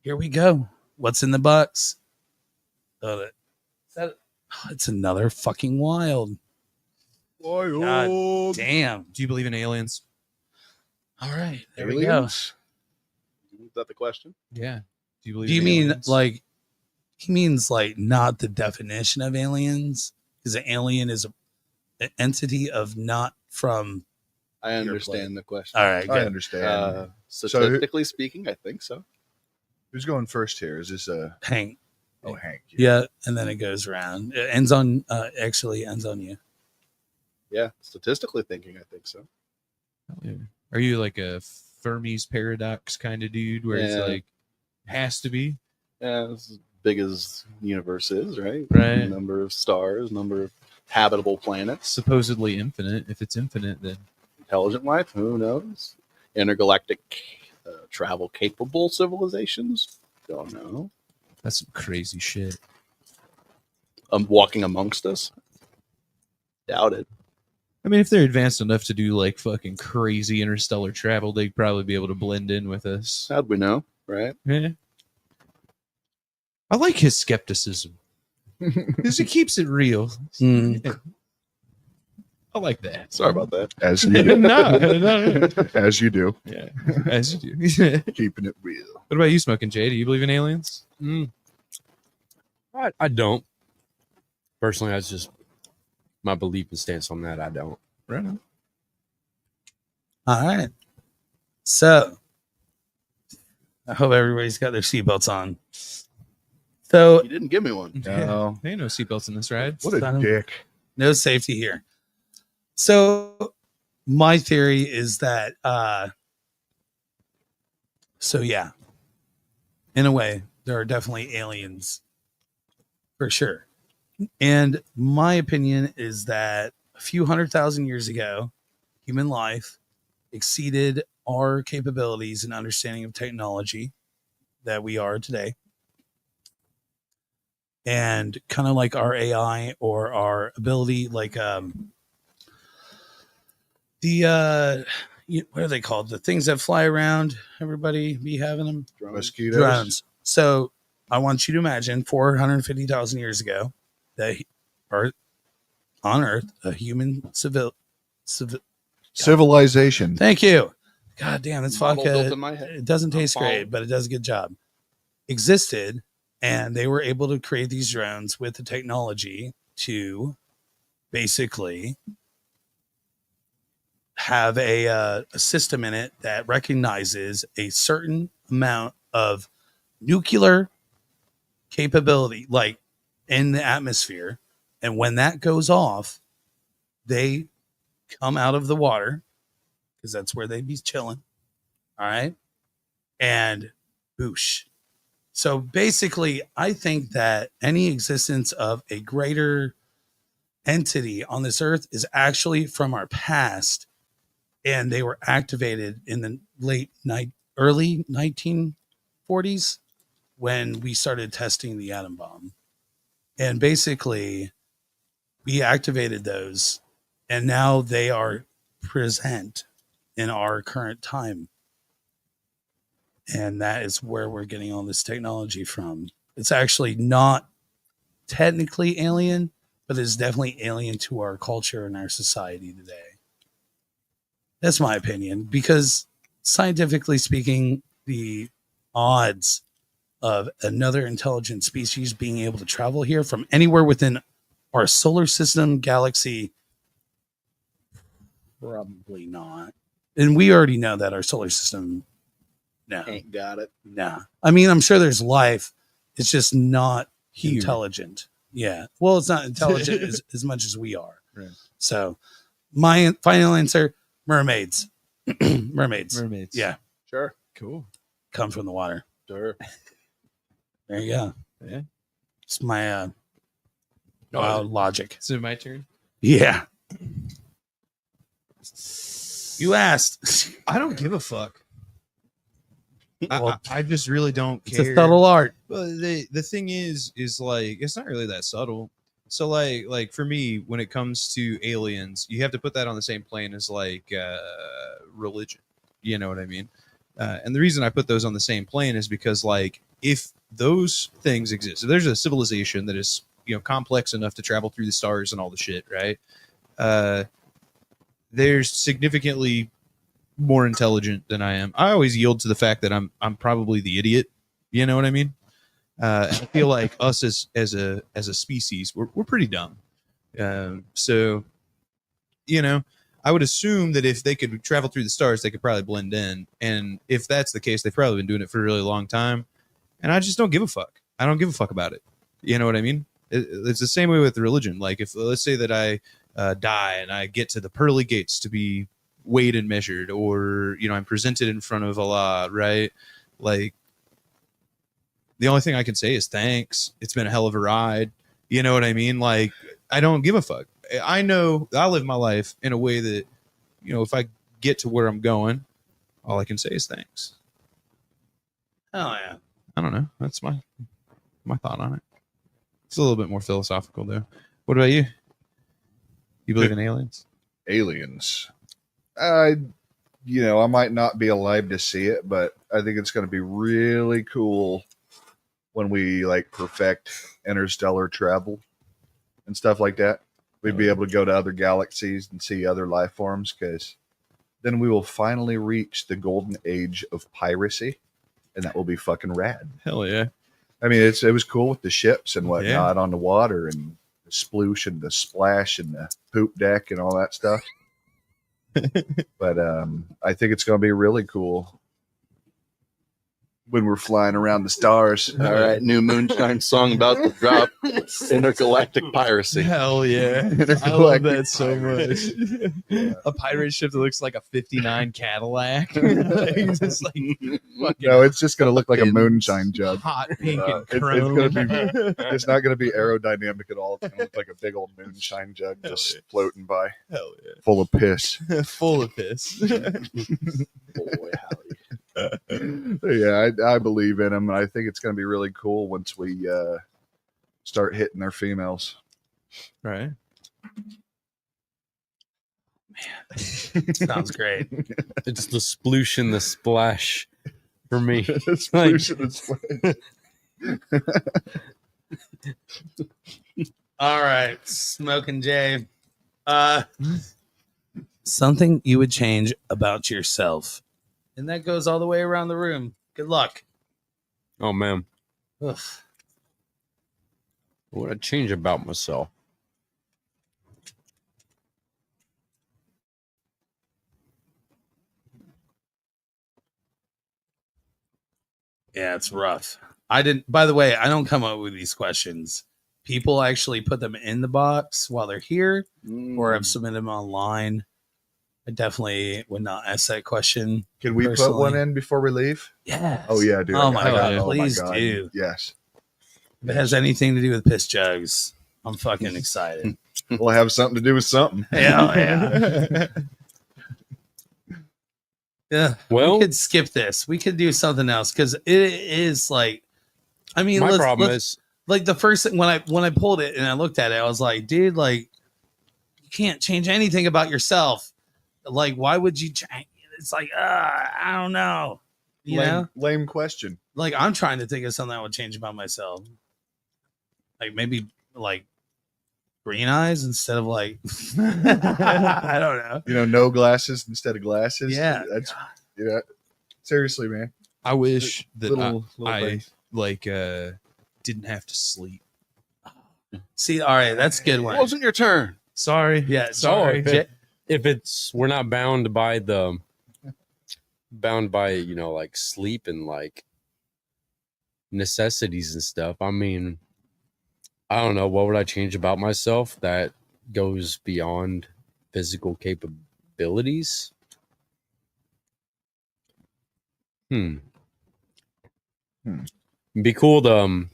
here we go. What's in the box? It's another fucking wild. God damn. Do you believe in aliens? All right. There we go. Aliens? Is that the question? Yeah. Do you believe? Do you in mean aliens? like he means like not the definition of aliens? Because an alien is an entity of not from. I understand the question. All right. I Good. understand. Statistically speaking, I think so. Who's going first here? Is this Hank. Hank? Yeah. And then it goes around. It ends on actually ends on you. Yeah, statistically thinking, I think so. Are you like a Fermi's paradox kind of dude where it's Yeah. like has to be? Yeah, it's as big as the universe is, right? Right. Number of stars, number of habitable planets, Supposedly infinite. If it's infinite, then intelligent life, who knows? Intergalactic travel capable civilizations, don't know. that's some crazy shit. Walking amongst us, doubt it. I mean, if they're advanced enough to do like fucking crazy interstellar travel, they'd probably be able to blend in with us. How'd we know, right? Yeah. I like his skepticism because he keeps it real. Mm. I like that. Sorry about that. As you do. no. As you do. Yeah, as you do. Keeping it real. What about you, Smoking Jay? Do you believe in aliens? I don't. Personally, that's just my belief and stance on that. I don't. Right on. All right. So I hope everybody's got their seatbelts on. So You didn't give me one. No. There ain't no seatbelts in this ride. What a Son of- dick. no safety here. So my theory is that so yeah, in a way, there are definitely aliens for sure. And my opinion is that a few 100,000 years ago, human life exceeded our capabilities and understanding of technology that we are today. And kind of like our AI or our ability, like what are they called? The things that fly around. Everybody be having them. Mosquitoes. Drones. So I want you to imagine 450,000 years ago that on Earth, a human Civilization. Thank you. God damn, it's Model built vodka. in my head. It doesn't taste following. great, but it does a good job. Existed, and they were able to create these drones with the technology to basically have a system in it that recognizes a certain amount of nuclear capability, like in the atmosphere. And when that goes off, they come out of the water because that's where they'd be chilling. All right. And boosh. So basically, I think that any existence of a greater entity on this earth is actually from our past, and they were activated in the early 1940s when we started testing the atom bomb. And basically, we activated those, and now they are present in our current time. And that is where we're getting all this technology from. It's actually not technically alien, but it's definitely alien to our culture and our society today. That's my opinion, because scientifically speaking, the odds of another intelligent species being able to travel here from anywhere within our solar system, galaxy, probably not. And we already know that our solar system, no. Ain't got it. Nah. I mean, I'm sure there's life. It's just not Here. intelligent. Yeah. Well, it's not intelligent as much as we are. Right. So my final answer, mermaids. Mermaids. Mermaids. Yeah. Sure. Cool. Come from the water. Sure. There you go. Yeah. It's my wild logic. So my turn. Yeah. You asked. I don't give a fuck. Well, I just really don't it's care. a subtle art. Well, the thing is like it's not really that subtle. So like for me, when it comes to aliens, you have to put that on the same plane as like religion. You know what I mean? And the reason I put those on the same plane is because like if those things exist, if there's a civilization that is complex enough to travel through the stars and all the shit, right? There's significantly more intelligent than I am. I always yield to the fact that I'm probably the idiot. You know what I mean? And I feel like us as a species, we're pretty dumb. So, I would assume that if they could travel through the stars, they could probably blend in. And if that's the case, they've probably been doing it for a really long time. And I just don't give a fuck. I don't give a fuck about it. You know what I mean? It's the same way with religion. Like if let's say that I die and I get to the pearly gates to be weighed and measured, or I'm presented in front of Allah, right? Like the only thing I can say is thanks. It's been a hell of a ride. You know what I mean? Like I don't give a fuck. I know I live my life in a way that if I get to where I'm going, all I can say is thanks. Oh yeah. I don't know. That's my thought on it. It's a little bit more philosophical though. What about you? You believe in aliens? Aliens. I might not be alive to see it, but I think it's going to be really cool when we like perfect interstellar travel and stuff like that. We'd be able to go to other galaxies and see other life forms, because then we will finally reach the golden age of piracy, and that will be fucking rad. Hell yeah. I mean, it was cool with the ships and whatnot on the water, and the sploosh and the splash and the poop deck and all that stuff. But I think it's going to be really cool when we're flying around the stars. All right, new Moonshine song about to drop. Intergalactic piracy. Hell yeah. I love that so much. A pirate ship that looks like a 59 Cadillac. It's just like fucking No, it's just going to look like a moonshine jug. hot pink and It's chrome. it's not going to be aerodynamic at all. It's going to look like a big old moonshine jug just floating by, Hell yeah. full of piss. Full of piss. Boy, howdy. Yeah, I believe in them, and I think it's going to be really cool once we start hitting their females. Right. Sounds great. It's the sploosh and the splash for me. Sploosh and splash. All right, Smoking Jay. Something you would change about yourself, and that goes all the way around the room. Good luck. Oh man, Ugh. what would I change about myself? Yeah, it's rough. I didn't. By the way, I don't come up with these questions. People actually put them in the box while they're here, or I've submitted them online. I definitely would not ask that question. Can we put personally. one in before we leave? Yeah. Oh yeah, dude. Oh my God, Oh my please God. do. Yes. If it has anything to do with piss jugs, I'm fucking excited. We'll have something to do with something. Yeah. Yeah. Well, We could skip this. We could do something else because it is like, I mean, my problem is like the first thing when I pulled it and I looked at it, I was like, dude, like you can't change anything about yourself. Like, why would you change? It's like, I don't know. You know, Lame question. like I'm trying to think of something I would change about myself. Like maybe like green eyes instead of like I don't know. You know, no glasses instead of glasses. Yeah. That's seriously, man. I wish that Little I things. like didn't have to sleep. See, all right, that's a good It one. wasn't your turn. Sorry. Yeah, Sorry. if it's we're not bound by you know, like sleep and like necessities and stuff. I mean, I don't know, what would I change about myself that goes beyond physical capabilities? Be cool to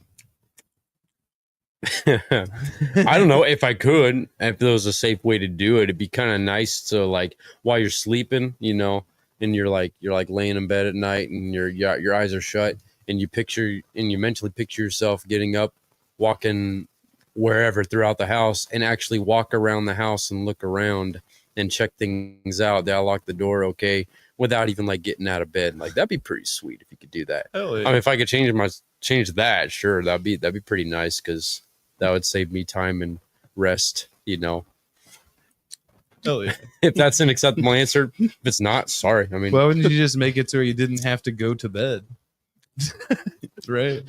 I don't know, if I could, if there was a safe way to do it, it'd be kind of nice to, like, while you're sleeping, you know, and you're like laying in bed at night and your eyes are shut, and you mentally picture yourself getting up, walking wherever throughout the house, and actually walk around the house and look around and check things out. Did I lock the door okay? Without even like getting out of bed. Like, that'd be pretty sweet if you could do that. Hell yeah. I mean, if I could change that, sure, that'd be pretty nice, because that would save me time and rest, you know. Hell yeah. If that's an acceptable answer, if it's not, sorry. I mean, Why wouldn't you just make it to where you didn't have to go to bed? Right.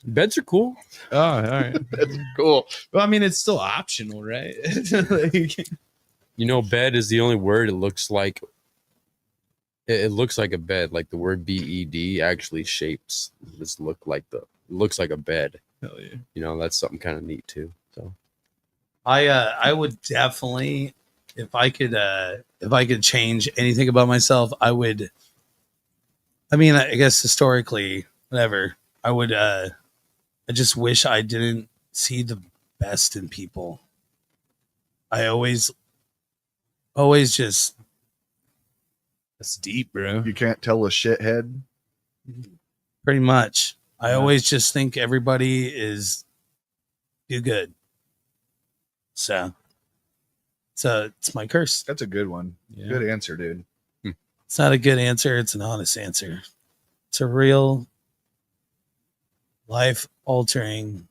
beds are cool. Oh, all right. That's cool. Well, I mean, it's still optional, right? Like, You know, bed is the only word it looks like. It looks like a bed. Like the word bed actually shapes. This looks like a bed. hell yeah. You know, that's something kind of neat too. So I would definitely, if I could change anything about myself, I would. I mean, I guess historically, whatever, I would. I just wish I didn't see the best in people. I always just. That's deep, bro. You can't tell a shithead. Pretty much. I always just think everybody is do good. So it's my curse. That's a good one. Yeah. Good answer, dude. It's not a good answer. It's an honest answer. It's a real life altering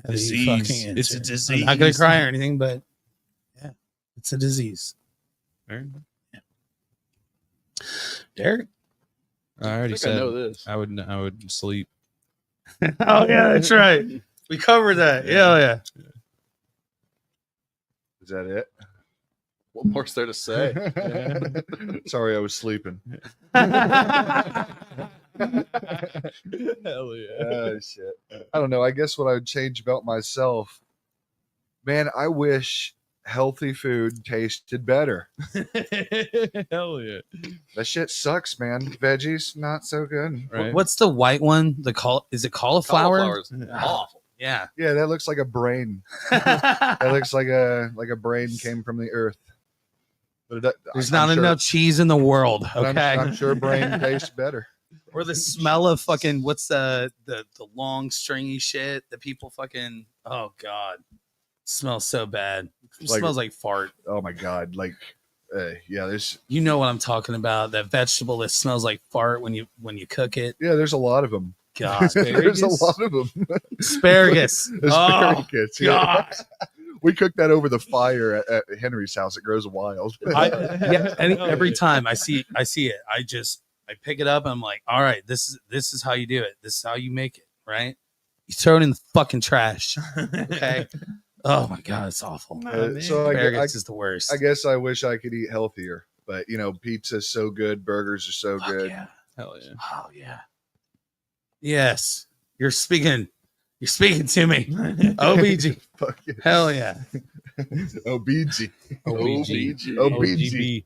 Disease. It's a disease. I'm not going to cry or anything, but yeah, it's a disease. Right. Derek? I already I said know this. I would sleep. Oh, yeah, that's right. We covered that. Yeah. Is that it? What more's there to say? Sorry, I was sleeping. Hell yeah. Oh, shit. I don't know. I guess what I would change about myself, man, I wish healthy food tasted better. Hell yeah. That shit sucks, man. Veggies, not so good. Right. What's the white one? Is it cauliflower? Cauliflower's awful. Yeah. Yeah, that looks like a brain. That looks like a brain came from the earth. But There's I'm not sure- enough cheese in the world. but Okay. I'm sure brain tastes better. Or the smell of fucking what's the long stringy shit that people fucking god, smells so bad. It Like- smells like fart. Oh my god! Like, yeah, there's You know what I'm talking about? That vegetable that smells like fart when you cook it. there's a lot of them. God. There's a lot of them. Asparagus. Asparagus. Oh, God. We cooked that over the fire at Henry's house. It grows wild. Every time I see it, I pick it up and I'm like, all right, this is how you do it. This is how you make it, right? You throw it in the fucking trash. Okay. Oh my God, it's awful. So Asparagus is the worst. I guess I wish I could eat healthier, but pizza's so good, burgers are so good. Yeah. Hell yeah. Oh yeah. Yes. You're speaking to me. OBG. Fuck yeah. Hell yeah. OBG. OBG. OBG.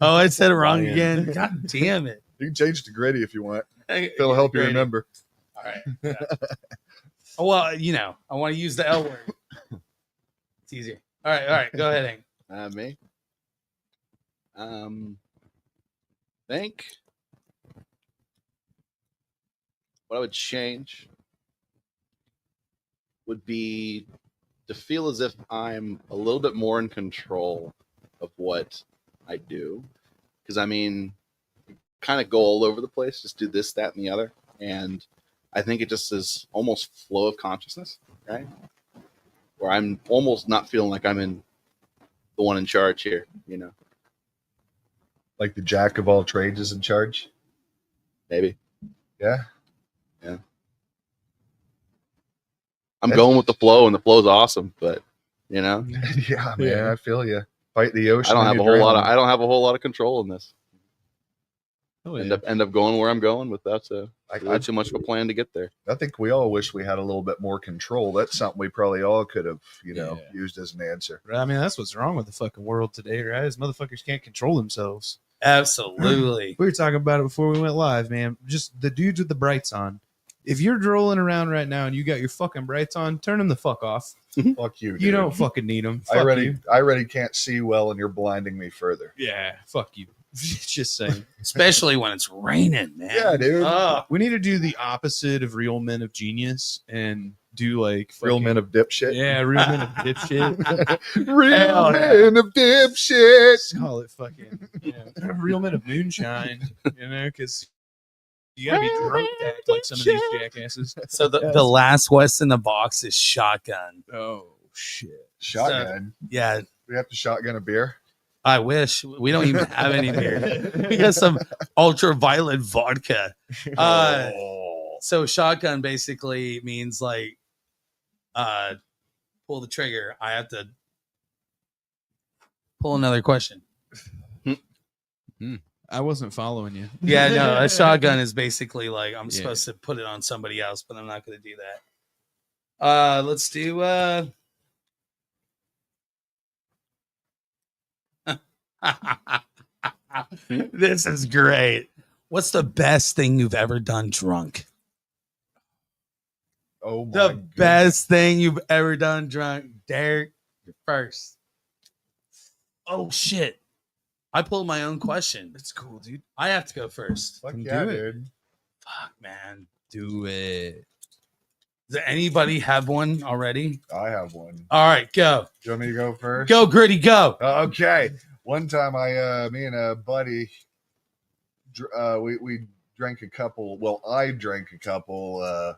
Oh, I said it wrong Lion. again. God damn it. You can change it to Gritty if you want. It'll help you Grady. remember. All right. Yeah. Well, I want to use the L word. It's easier. All right. Go ahead, Hank. Me. Think what I would change would be to feel as if I'm a little bit more in control of what I do. Because kind of go all over the place, just do this, that, and the other. And I think it just is almost flow of consciousness, right? Where I'm almost not feeling like I'm in the one in charge here, Like the jack of all trades is in charge. maybe. Yeah. I'm going with the flow, and the flow's awesome, but Yeah, man, I feel you. Fight the ocean. I don't have and a you whole lot drown. of I don't have a whole lot of control in this. Oh, End up going where I'm going without I too much of a plan to get there. I think we all wish we had a little bit more control. That's something we probably all could have, used as an answer. I mean, that's what's wrong with the fucking world today, right? Is motherfuckers can't control themselves. Absolutely. We were talking about it before we went live, man. Just the dudes with the brights on. If you're drooling around right now and you got your fucking brights on, turn them the fuck off. Fuck you. You Dude. don't fucking need them. I already can't see well, and you're blinding me further. Yeah, fuck you. Just saying. Especially when it's raining, man. Yeah, dude. We need to do the opposite of Real Men of Genius and do like Real fucking- men of dipshit. Yeah, Real Men of Dipshit. Real Hell men of dipshit. Let's call it fucking Real Men of Moonshine. Because you gotta be drunk to act like some of these jackasses. So the last West in the box is shotgun. Oh shit! Shotgun. Yeah, We have to shotgun a beer. I wish we don't even have any beer. We got some ultraviolet vodka. So shotgun basically means like pull the trigger. I have to pull another question. I wasn't following you. Yeah, no, a shotgun is basically like I'm supposed to put it on somebody else, but I'm not going to do that. Let's do this is great. What's the best thing you've ever done drunk? Oh my The goodness. best thing you've ever done drunk. Derek, you're first. Oh shit. I pulled my own question. It's cool, dude. I have to go first. Fuck Come yeah, do it. dude. Fuck, man. Do it. Does anybody have one already? I have one. All right, go. Do you want me to go first? Go, Gritty, go. Okay. One time me and a buddy, we drank a couple, well, I drank a couple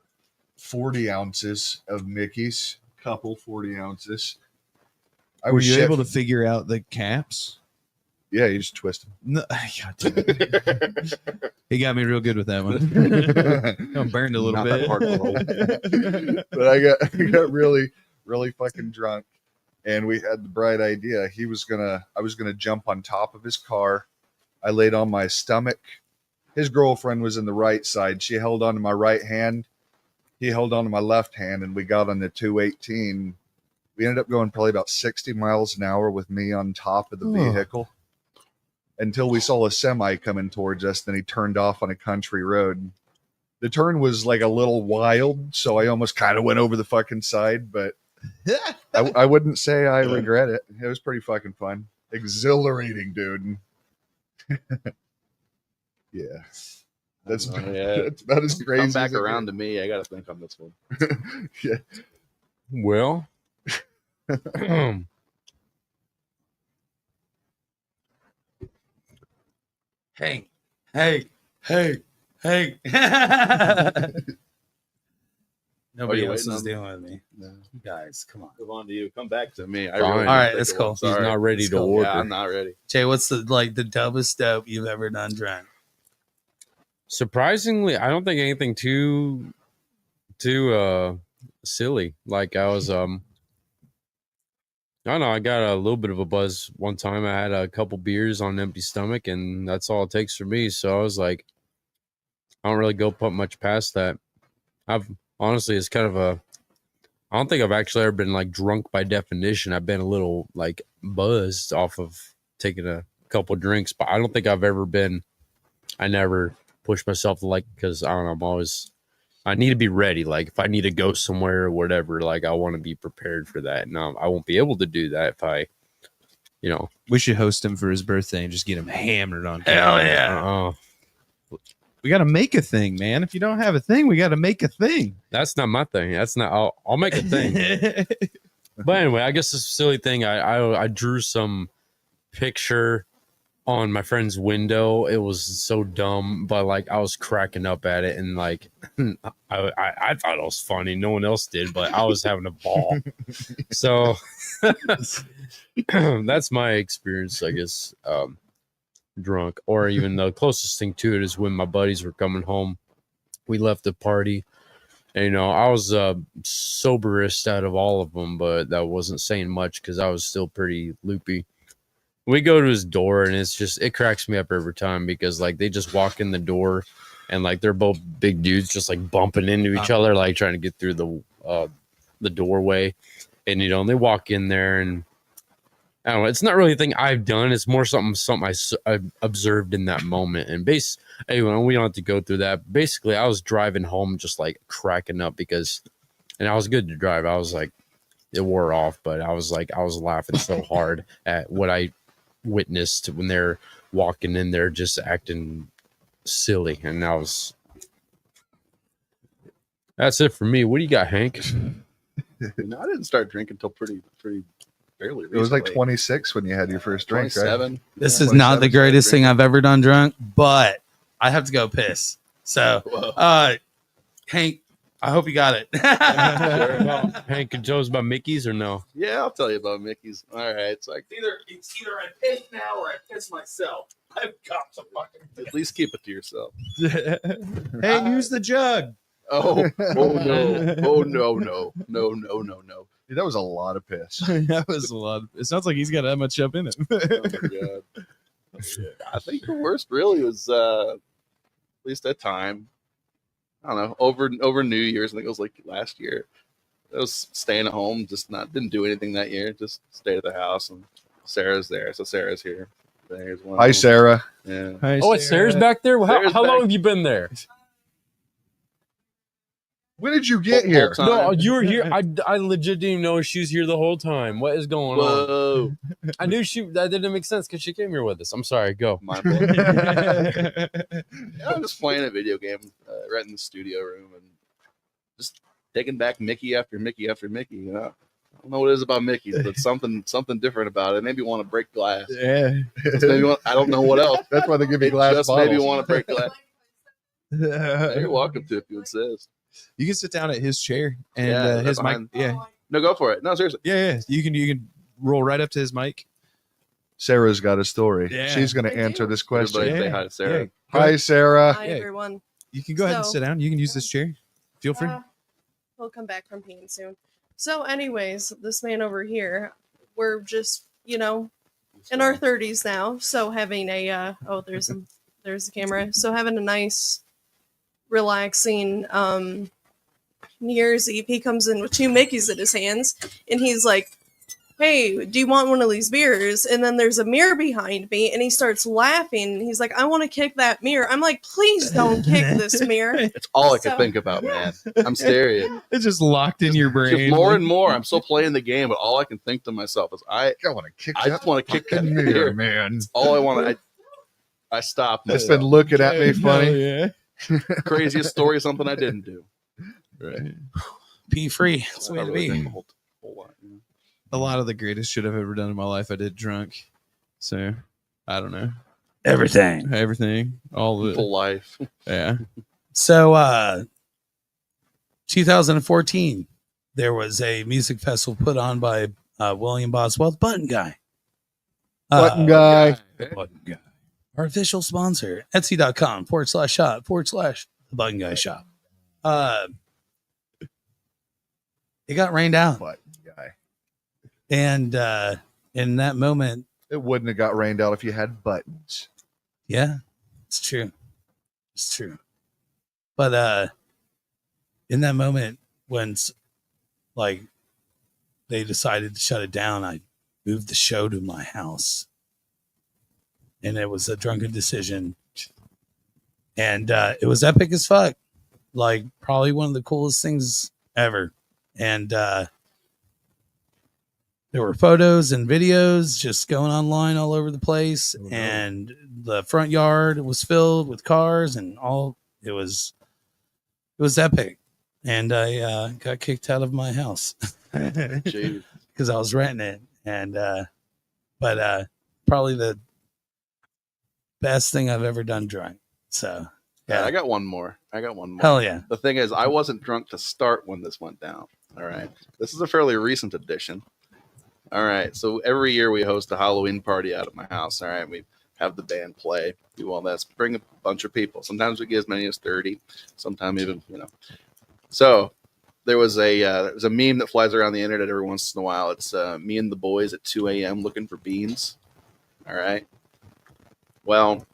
40 ounces of Mickey's. Couple 40 ounces. I Were was you shit- able to figure out the caps? Yeah, you just twist No, God damn it. He got me real good with that one. I'm burned a little Not that bit. hard to them. But I got really, really fucking drunk. And we had the bright idea. I was gonna jump on top of his car. I laid on my stomach. His girlfriend was in the right side. She held onto my right hand. He held onto my left hand, and we got on the 218. We ended up going probably about 60 miles an hour with me on top of the vehicle until we saw a semi coming towards us. Then he turned off on a country road. The turn was like a little wild, so I almost kind of went over the fucking side, but I wouldn't say I regret it. It was pretty fucking fun. Exhilarating, dude. Yeah. That's about as crazy. Come back as it around gets. to me. I got to think on this one. Yeah. Well, Hey, Hey. Nobody you're else waiting is on- dealing with me. No. Guys, come on. Move on to you. Come back to me. I Fine. really All right, think that's it cool. was. He's Sorry. not ready Let's to go. order. Yeah, I'm not ready. Jay, what's the dumbest dope you've ever done drunk? Surprisingly, I don't think anything too silly. Like I was I don't know, I got a little bit of a buzz one time. I had a couple beers on an empty stomach, and that's all it takes for me. So I was like, I don't really go put much past that. I've honestly, it's kind of I don't think I've actually ever been like drunk by definition. I've been a little like buzzed off of taking a couple drinks, but I don't think I've ever been. I never push myself to like, because I don't know, I need to be ready. Like if I need to go somewhere or whatever, like I want to be prepared for that. No, I won't be able to do that if I, We should host him for his birthday and just get him hammered on Hell camera. yeah. We got to make a thing, man. If you don't have a thing, we got to make a thing. That's not my thing. That's not. I'll make a thing. But anyway, I guess this silly thing. I drew some picture on my friend's window. It was so dumb, but like I was cracking up at it, and like I thought it was funny. No one else did, but I was having a ball. So that's my experience, I guess. Drunk, or even the closest thing to it is when my buddies were coming home. We left the party, and I was soberest out of all of them, but that wasn't saying much because I was still pretty loopy. We go to his door, and it cracks me up every time because like they just walk in the door, and like they're both big dudes just like bumping into each other, like trying to get through the doorway, and they walk in there, and I don't know. It's not really a thing I've done. It's more something I observed in that moment. And anyway, we don't have to go through that. Basically, I was driving home just like cracking up and I was good to drive. I was like, it wore off, but I was laughing so hard at what I witnessed when they're walking in there just acting silly. And that's it for me. What do you got, Hank? I didn't start drinking until pretty barely. It was like recently. 26 when you had your first drink, right? 27. This Yeah. is not the 27 greatest started thing I've ever done drunk, but I have to go piss. So, Whoa. Hank, I hope you got it. Well, Hank, can you tell us about Mickey's or no? Yeah, I'll tell you about Mickey's. All right, it's like It's either I piss now or I piss myself. I've got to fucking at least keep it to yourself. Hey, use the jug. Oh no. Dude, that was a lot of piss. That was a lot. It sounds like he's got that much up in it. Oh my god. I think the worst really was at least that time. I don't know, over New Year's. I think it was like last year. I was staying at home, didn't do anything that year. Just stayed at the house, and Sarah's there, so Sarah's here. There's one. Hi, Sarah. Yeah. Oh, it's Sarah's back there? Sarah's How long back. have you been there? When did you get Whole here? time. No, you were here. I legit didn't even know she was here the whole time. What is going on? Whoa. I knew that didn't make sense because she came here with us. I'm sorry. Go. My fault. Yeah, I'm just playing a video game right in the studio room and just taking back Mickey after Mickey after Mickey. I don't know what it is about Mickey, but something different about it. Maybe want to break glass. Yeah. I don't know what else. That's why they give you It glass just bottles. maybe want to break glass. You're welcome to if you insist. You can sit down at his chair and Yeah, his mic. behind- Yeah, No, go for it. No, seriously. yeah. You can roll right up to his mic. Sarah's got a story. Yeah. She's going to I do. answer this question. Everybody say Yeah. hi to Sarah. Yeah. Hi, Sarah. Hi, Yeah. everyone. You can go ahead and So- sit down. You can use this chair. Feel free. We'll come back from peeing soon. So, anyways, this man over here, we're just, in our 30s now. So having there's the camera. So having a nice, relaxing New Year's Eve, he comes in with 2 Mickeys in his hands, and he's like, "Hey, do you want one of these beers?" And then there's a mirror behind me, and he starts laughing. And he's like, "I want to kick that mirror." I'm like, "Please don't kick this mirror." It's all I can So- think about, man. I'm serious. It's just locked in your brain. Just more and more. I'm still playing the game, but all I can think to myself is I want to kick just want to kick that fucking mirror, man. all I want. I stopped. It's been looking at me funny. Yeah. Craziest story, something I didn't do. Right. pee free. That's the way I to really be. think a whole lot, you know. A lot of the greatest shit I've ever done in my life I did drunk. So I don't know. everything. all of it. Full life. Yeah. So 2014, there was a music festival put on by William Boswell, the Button Guy. Button guy. The Button Guy. Our official sponsor, Etsy.com/shop/the Button Guy shop. It got rained out. Button guy. And in that moment, It wouldn't have got rained out if you had buttons. yeah, it's true. It's true. But in that moment when like they decided to shut it down, I moved the show to my house. And it was a drunken decision. And it was epic as fuck. Like probably one of the coolest things ever. And there were photos and videos just going online all over the place. And the front yard was filled with cars and all. It was epic. And I got kicked out of my house because I was renting it. And but probably the best thing I've ever done drunk. So Yeah, I got one more. Hell yeah. The thing is, I wasn't drunk to start when this went down. All right. This is a fairly recent addition. All right. So every year we host a Halloween party out at my house. All right. We have the band play, do all that, bring a bunch of people. Sometimes we get as many as 30, sometimes even, So there was a meme that flies around the internet every once in a while. It's me and the boys at 2 a.m. looking for beans. All right. Well,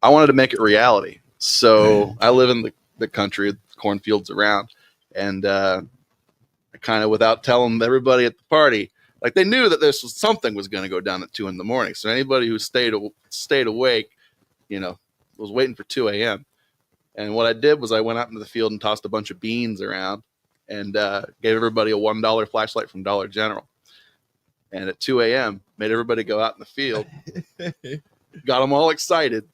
I wanted to make it reality. So I live in the country, cornfields around, and I kind of, without telling everybody at the party, like they knew that something was going to go down at 2 a.m. So anybody who stayed awake, was waiting for 2 a.m. And what I did was I went out into the field and tossed a bunch of beans around and gave everybody a $1 flashlight from Dollar General. And at 2 a.m., made everybody go out in the field, got them all excited.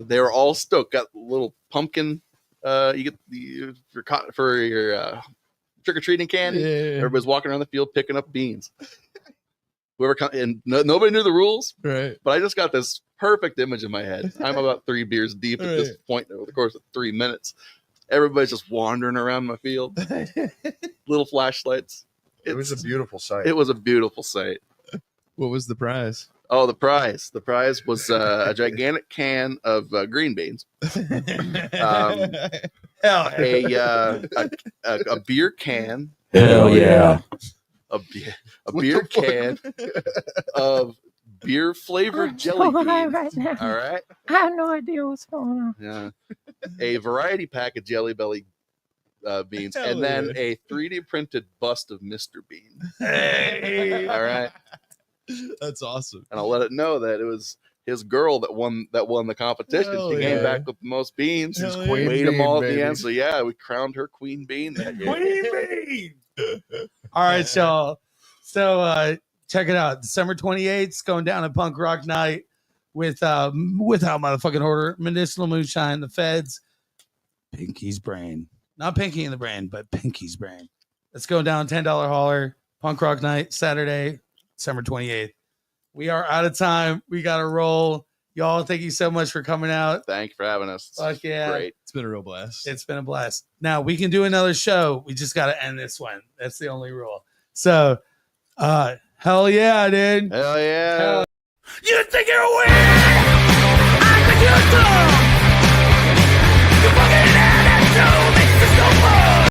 They were all stoked. Got a little pumpkin. You get for your trick-or-treating candy. Yeah. Everybody's walking around the field picking up beans. Nobody knew the rules, right? But I just got this perfect image in my head. I'm about 3 beers deep at this point over the course of 3 minutes. Everybody's just wandering around my field. Little flashlights. It was a beautiful sight. It was a beautiful sight. What was the prize? Oh, the prize. The prize was a gigantic can of green beans. A beer can. Hell yeah. A beer can of beer flavored jelly beans. Right now. All right. I have no idea what's going on. Yeah. A variety pack of Jelly Belly beans, and then a 3D printed bust of Mr. Bean. Hey. All right. That's awesome. And I'll let it know that it was his girl that won the competition. Hell She came back with the most beans. Hell Queen yeah. weighed them all at Baby. the end. So yeah, we crowned her Queen Bean that year. Queen Bean. All right, y'all. So check it out. December 28th, it's going down at Punk Rock Night without motherfucking order. Medicinal, Moonshine, the Feds, Pinky's Brain. Not Pinky in the Brain, but Pinky's Brain. Let's go down $10 hauler. Punk Rock Night, Saturday, December 28th. We are out of time. We got to roll. Y'all, thank you so much for coming out. Thank you for having us. Fuck yeah. Great. It's been a real blast. It's been a blast. Now we can do another show. We just got to end this one. That's the only rule. So, hell yeah, dude. Hell yeah. You think you're weird? I think you're dumb.